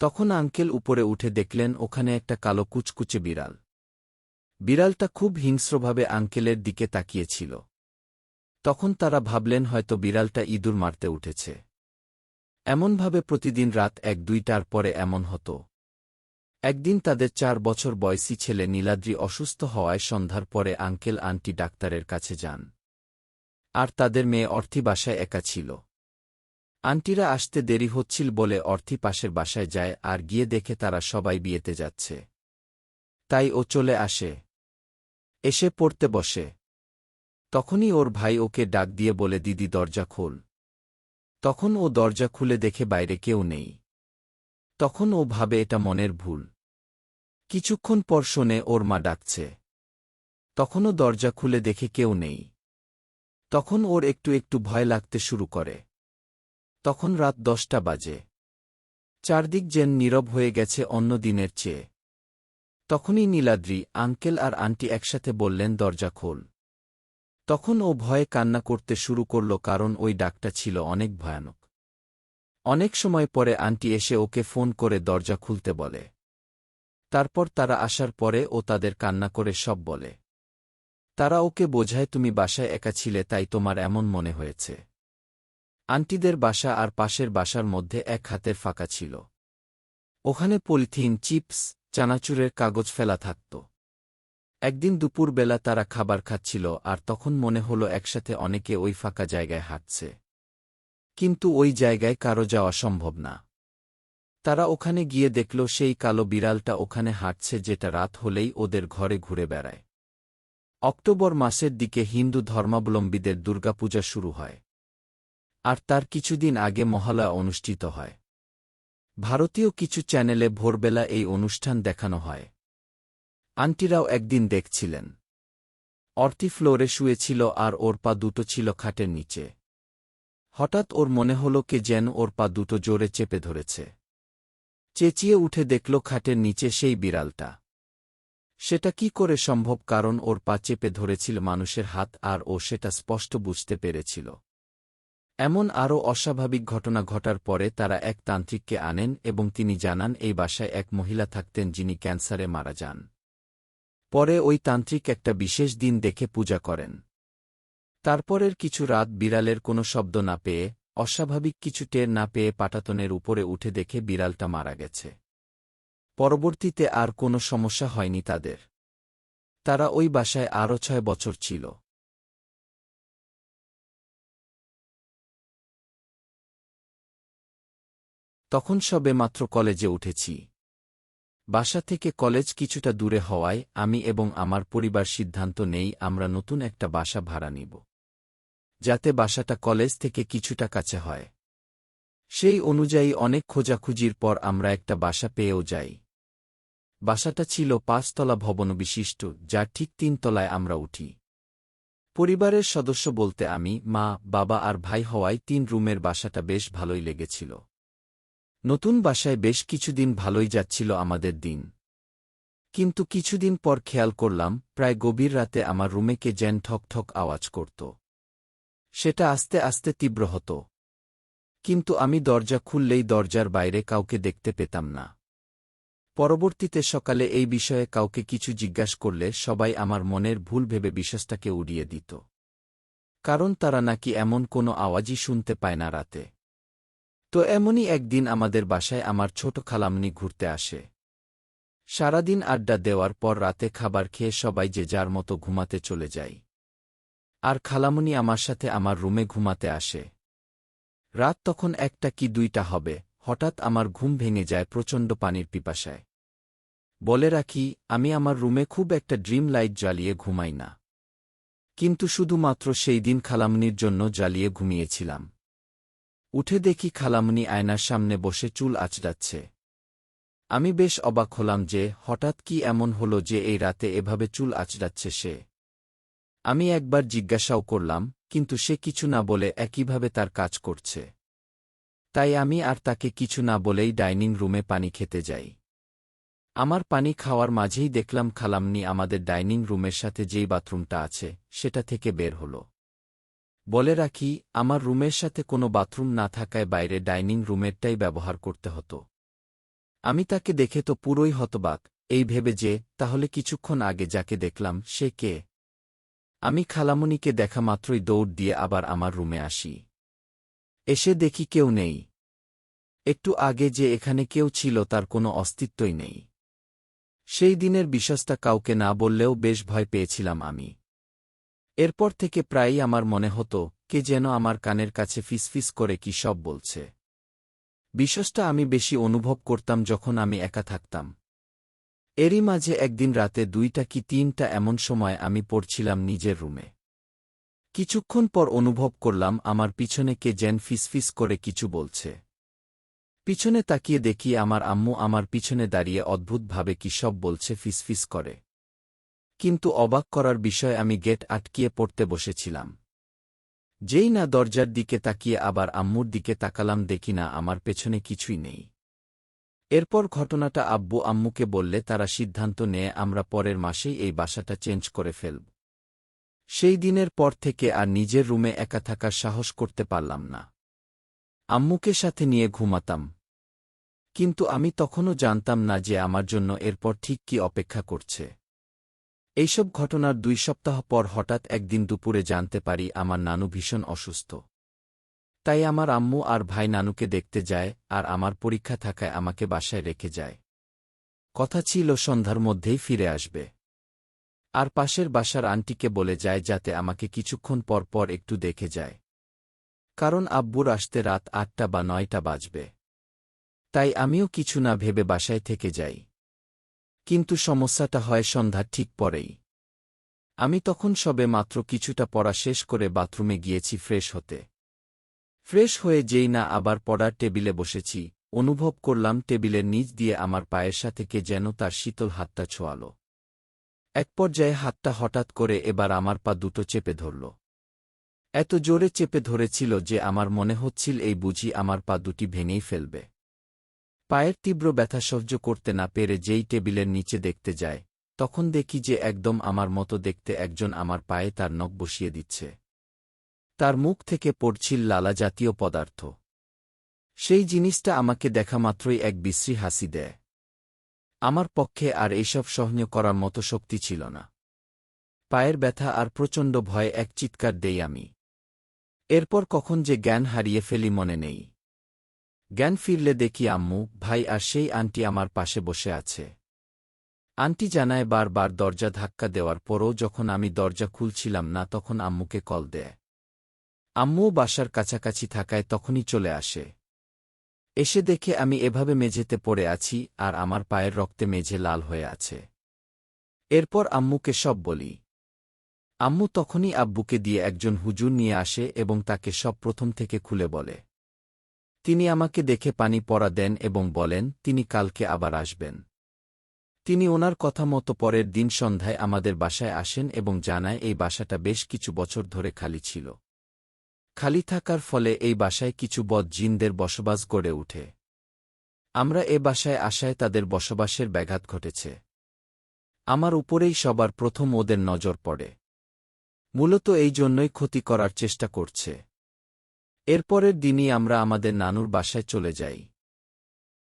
তখন আঙ্কেল উপরে উঠে দেখলেন ওখানে একটা কালো কুচকুচে বিড়াল। বিড়ালটা খুব হিংস্রভাবে আঙ্কেলের দিকে তাকিয়েছিল। তখন তারা ভাবলেন হয়তো বিড়ালটা ইঁদুর মারতে উঠেছে। এমনভাবে প্রতিদিন রাত 1-2টার পরে এমন হতো। একদিন তাদের 4 বছর বয়সী ছেলে নীলাদ্রি অসুস্থ হওয়ায় সন্ধ্যার পরে আঙ্কেল আন্টি ডাক্তারের কাছে যান। আর তাদের মেয়ে অর্থি বাসায় একা ছিল। আন্টিরা আসতে দেরি হচ্ছিল বলে অর্থি পাশের বাসায় যায় আর গিয়ে দেখে তারা সবাই বিয়েতে যাচ্ছে। তাই ও চলে আসে। এসে পড়তে বসে। তখনই ওর ভাই ওকে ডাক দিয়ে বলে দিদি দরজা খোল। তখন ও দরজা খুলে দেখে বাইরে কেউ নেই। তখন ও ভাবে এটা মনের ভুল। কিছুক্ষণ পর শোনে ওর মা ডাকছে। তখনও দরজা খুলে দেখে কেউ নেই। তখন ওর একটু একটু ভয় লাগতে শুরু করে। তখন রাত 10টা বাজে। চারদিক যেন নীরব হয়ে গেছে অন্য দিনের চেয়ে। তখনই নীলাদ্রি, আঙ্কেল আর আন্টি একসাথে বললেন দরজা খোল। তখন ও ভয়ে কান্না করতে শুরু করল কারণ ওই ডাকটা ছিল অনেক ভয়ানক। অনেক সময় পরে আন্টি এসে ওকে ফোন করে দরজা খুলতে বলে। তারপর তারা আসার পরে ও তাদের কান্না করে সব বলে। তারা ওকে বোঝায় তুমি বাসায় একা ছিলে তাই তোমার এমন মনে হয়েছে। আন্টিদের বাসা আর পাশের বাসার মধ্যে এক হাতের ফাঁকা ছিল। ওখানে পলিথিন, চিপস, চানাচুরের কাগজ ফেলা থাকত। একদিন দুপুরবেলা তারা খাবার খাচ্ছিল আর তখন মনে হল একসাথে অনেকে ওই ফাঁকা জায়গায় হাঁটছে। কিন্তু ওই জায়গায় কারো যাওয়া সম্ভব না। তারা ওখানে গিয়ে দেখল সেই কালো বিড়ালটা ওখানে হাঁটছে যেটা রাত হলেই ওদের ঘরে ঘুরে বেড়ায়। অক্টোবর মাসের দিকে হিন্দু ধর্মাবলম্বীদের দুর্গাপূজা শুরু হয়। আর তার কিছুদিন আগে মহালয়া অনুষ্ঠিত হয়। ভারতীয় কিছু চ্যানেলে ভোরবেলা এই অনুষ্ঠান দেখানো হয়। আন্টিরাও একদিন দেখছিলেন। অর্থি ফ্লোরে শুয়েছিল আর ওর পা দুটো ছিল খাটের নিচে। হঠাৎ ওর মনে হল কে যেন ওর পা দুটো জোরে চেপে ধরেছে। চেঁচিয়ে উঠে দেখল খাটের নিচে সেই বিড়ালটা। সেটা কি করে সম্ভব কারণ ওর পা চেপে ধরেছিল মানুষের হাত আর ও সেটা স্পষ্ট বুঝতে পেরেছিল। এমন আরও অস্বাভাবিক ঘটনা ঘটার পরে তারা এক তান্ত্রিককে আনেন এবং তিনি জানান এই বাসায় এক মহিলা থাকতেন যিনি ক্যান্সারে মারা যান। পরে ওই তান্ত্রিক একটা বিশেষ দিন দেখে পূজা করেন। তারপরের কিছু রাত বিড়ালের কোনো শব্দ না পেয়ে, অস্বাভাবিক কিছু টের না পেয়ে পাটাতনের উপরে উঠে দেখে বিড়ালটা মারা গেছে। পরবর্তীতে আর কোনো সমস্যা হয়নি তাদের। তারা ওই বাসায় আরও 6 বছর ছিল। তখন সবেমাত্র কলেজে উঠেছি। বাসা থেকে কলেজ কিছুটা দূরে হওয়ায় আমি এবং আমার পরিবার সিদ্ধান্ত নেই আমরা নতুন একটা বাসা ভাড়া নিব, যাতে বাসাটা কলেজ থেকে কিছুটা কাছে হয়। সেই অনুযায়ী অনেক খোঁজাখুঁজির পর আমরা একটা বাসা পেয়েও যাই। বাসাটা ছিল 5 তলা ভবন বিশিষ্ট, যার ঠিক 3 তলায় আমরা উঠি। পরিবারের সদস্য বলতে আমি, মা, বাবা আর ভাই হওয়ায় 3 রুমের বাসাটা বেশ ভালোই লেগেছিল। নতুন বাসায় বেশ কিছুদিন ভালোই যাচ্ছিল আমাদের দিন। কিন্তু কিছুদিন পর খেয়াল করলাম প্রায় গভীর রাতে আমার রুমে কে যেন ঠক ঠক আওয়াজ করত। সেটা আস্তে আস্তে তীব্র হতো। কিন্তু আমি দরজা খুললেই দরজার বাইরে কাউকে দেখতে পেতাম না। পরবর্তীতে সকালে এই বিষয়ে কাউকে কিছু জিজ্ঞাসা করলে সবাই আমার মনের ভুল ভেবে বিশ্বাসটাকে উড়িয়ে দিত। কারণ তারা নাকি এমন কোনো আওয়াজই শুনতে পায় না রাতে। তো এমনই একদিন আমাদের বাসায় আমার ছোট খালামণি ঘুরতে আসে। সারাদিন আড্ডা দেওয়ার পর রাতে খাবার খেয়ে সবাই যে যার মতো ঘুমাতে চলে যায়। আর খালামণি আমার সাথে আমার রুমে ঘুমাতে আসে। রাত তখন 1টা কি 2টা হবে, হঠাৎ আমার ঘুম ভেঙে যায় প্রচণ্ড পানির পিপাসায়। বলে রাখি, আমি আমার রুমে খুব একটা ড্রিম লাইট জ্বালিয়ে ঘুমাই না। কিন্তু শুধুমাত্র সেই দিন খালামণির জন্য জ্বালিয়ে ঘুমিয়েছিলাম। উঠে দেখি খালামণি আয়নার সামনে বসে চুল আঁচড়াচ্ছে। আমি বেশ অবাক হলাম যে হঠাৎ কি এমন হলো যে এই রাতে এভাবে চুল আঁচড়াচ্ছে সে। আমি একবার জিজ্ঞাসাও করলাম, কিন্তু সে কিছু না বলে একইভাবে তার কাজ করছে। তাই আমি আর তাকে কিছু না বলেই ডাইনিং রুমে পানি খেতে যাই। আমার পানি খাওয়ার মাঝেই দেখলাম খালাম্নি আমাদের ডাইনিং রুমের সাথে যেই বাথরুমটা আছে সেটা থেকে বের হল। বলে রাখি, আমার রুমের সাথে কোনো বাথরুম না থাকায় বাইরে ডাইনিং রুমেরটাই ব্যবহার করতে হতো। আমি তাকে দেখে তো পুরোই হতবাক, এই ভেবে যে তাহলে কিছুক্ষণ আগে যাকে দেখলাম সে কে। আমি খালামণিকে দেখা মাত্রই দৌড় দিয়ে আবার আমার রুমে আসি। এসে দেখি কেউ নেই। একটু আগে যে এখানে কেউ ছিল তার কোনো অস্তিত্বই নেই। সেই দিনের বিশ্বস্তা কাউকে না বললেও বেশ ভয় পেয়েছিলাম আমি। এরপর থেকে প্রায়ই আমার মনে হতো কে যেন আমার কানের কাছে ফিসফিস করে কি সব বলছে। বিশ্বস্তা আমি বেশি অনুভব করতাম যখন আমি একা থাকতাম। এরই মাঝে একদিন রাতে 2টা কি 3টা এমন সময় আমি পড়ছিলাম নিজের রুমে। কিছুক্ষণ পর অনুভব করলাম আমার পিছনে কে যেন ফিসফিস করে কিছু বলছে। পিছনে তাকিয়ে দেখি আমার আম্মু আমার পিছনে দাঁড়িয়ে অদ্ভুতভাবে কি সব বলছে ফিসফিস করে। কিন্তু অবাক করার বিষয় আমি গেট আটকিয়ে পড়তে বসেছিলাম। যেই না দরজার দিকে তাকিয়ে আবার আম্মুর দিকে তাকালাম দেখি না আমার পেছনে কিছুই নেই। এরপর ঘটনাটা আব্বু আম্মুকে বললে তারা সিদ্ধান্ত নিয়ে আমরা পরের মাসেই এই বাসাটা চেঞ্জ করে ফেলব। সেই দিনের পর থেকে আর নিজের রুমে একা থাকার সাহস করতে পারলাম না। আম্মুকে সাথে নিয়ে ঘুমাতাম। কিন্তু আমি তখনও জানতাম না যে আমার জন্য এরপর ঠিক কি অপেক্ষা করছে। এইসব ঘটনার 2 সপ্তাহ পর হঠাৎ একদিন দুপুরে জানতে পারি আমার নানু ভীষণ অসুস্থ। তাই আমার আম্মু আর ভাই নানুকে দেখতে যায় আর আমার পরীক্ষা থাকায় আমাকে বাসায় রেখে যায়। কথা ছিল সন্ধ্যার মধ্যেই ফিরে আসবে। আর পাশের বাসার আন্টিকে বলে যায় যাতে আমাকে কিছুক্ষণ পর পর একটু দেখে যায়। কারণ আব্বুর আসতে রাত 8টা বা 9টা বাজবে। তাই আমিও কিছু না ভেবে বাসায় থেকে যাই। কিন্তু সমস্যাটা হয় সন্ধ্যার ঠিক পরেই। আমি তখন সবে মাত্র কিছুটা পড়া শেষ করে বাথরুমে গিয়েছি ফ্রেশ হতে। ফ্রেশ হয়ে যেই না আবার পড়ার টেবিলে বসেছি, অনুভব করলাম টেবিলের নিচ দিয়ে আমার পায়ের সাথে কে যেন তার শীতল হাতটা ছোঁয়াল। এক পর্যায়ে হাতটা হঠাৎ করে এবার আমার পা দুটো চেপে ধরল। এত জোরে চেপে ধরেছিল যে আমার মনে হচ্ছিল এই বুঝি আমার পা দুটি ভেঙেই ফেলবে। পায়ের তীব্র ব্যথা সহ্য করতে না পেরে যেই টেবিলের নিচে দেখতে যায়, তখন দেখি যে একদম আমার মতো দেখতে একজন আমার পায়ে তার নখ বসিয়ে দিচ্ছে। তার মুখ থেকে পড়ছিল লালা জাতীয় পদার্থ। সেই জিনিসটা আমাকে দেখা মাত্রই এক বিশ্রী হাসি দেয়। আমার পক্ষে আর এইসব সহ্য করার মতো শক্তি ছিল না। পায়ের ব্যথা আর প্রচণ্ড ভয়ে এক চিৎকার দেই আমি। এরপর কখন যে জ্ঞান হারিয়ে ফেলি মনে নেই। জ্ঞান ফিরলে দেখি আম্মু, ভাই আর সেই আন্টি আমার পাশে বসে আছে। আন্টি জানায় বারবার দরজা ধাক্কা দেওয়ার পরও যখন আমি দরজা খুলছিলাম না তখন আম্মুকে কল দেয়। আম্মুও বাসার কাছাকাছি থাকায় তখনই চলে আসে। এসে দেখে আমি এভাবে মেঝেতে পড়ে আছি আর আমার পায়ের রক্তে মেঝে লাল হয়ে আছে। এরপর আম্মুকে সব বলি। আম্মু তখনই আব্বুকে দিয়ে একজন হুজুর নিয়ে আসে এবং তাকে সব প্রথম থেকে খুলে বলে। তিনি আমাকে দেখে পানি পড়া দেন এবং বলেন তিনি কালকে আবার আসবেন। তিনি ওনার কথা মতো পরের দিন সন্ধ্যায় আমাদের বাসায় আসেন এবং জানায় এই বাসাটা বেশ কিছু বছর ধরে খালি ছিল। খালি থাকার ফলে এই বাসায় কিছু বদ জিনদের বসবাস গড়ে ওঠে। আমরা এ বাসায় আসায় তাদের বসবাসের ব্যাঘাত ঘটেছে। আমার উপরেই সবার প্রথম ওদের নজর পড়ে। মূলত এই জন্যই ক্ষতি করার চেষ্টা করছে। এরপরের দিনই আমরা আমাদের নানুর বাসায় চলে যাই।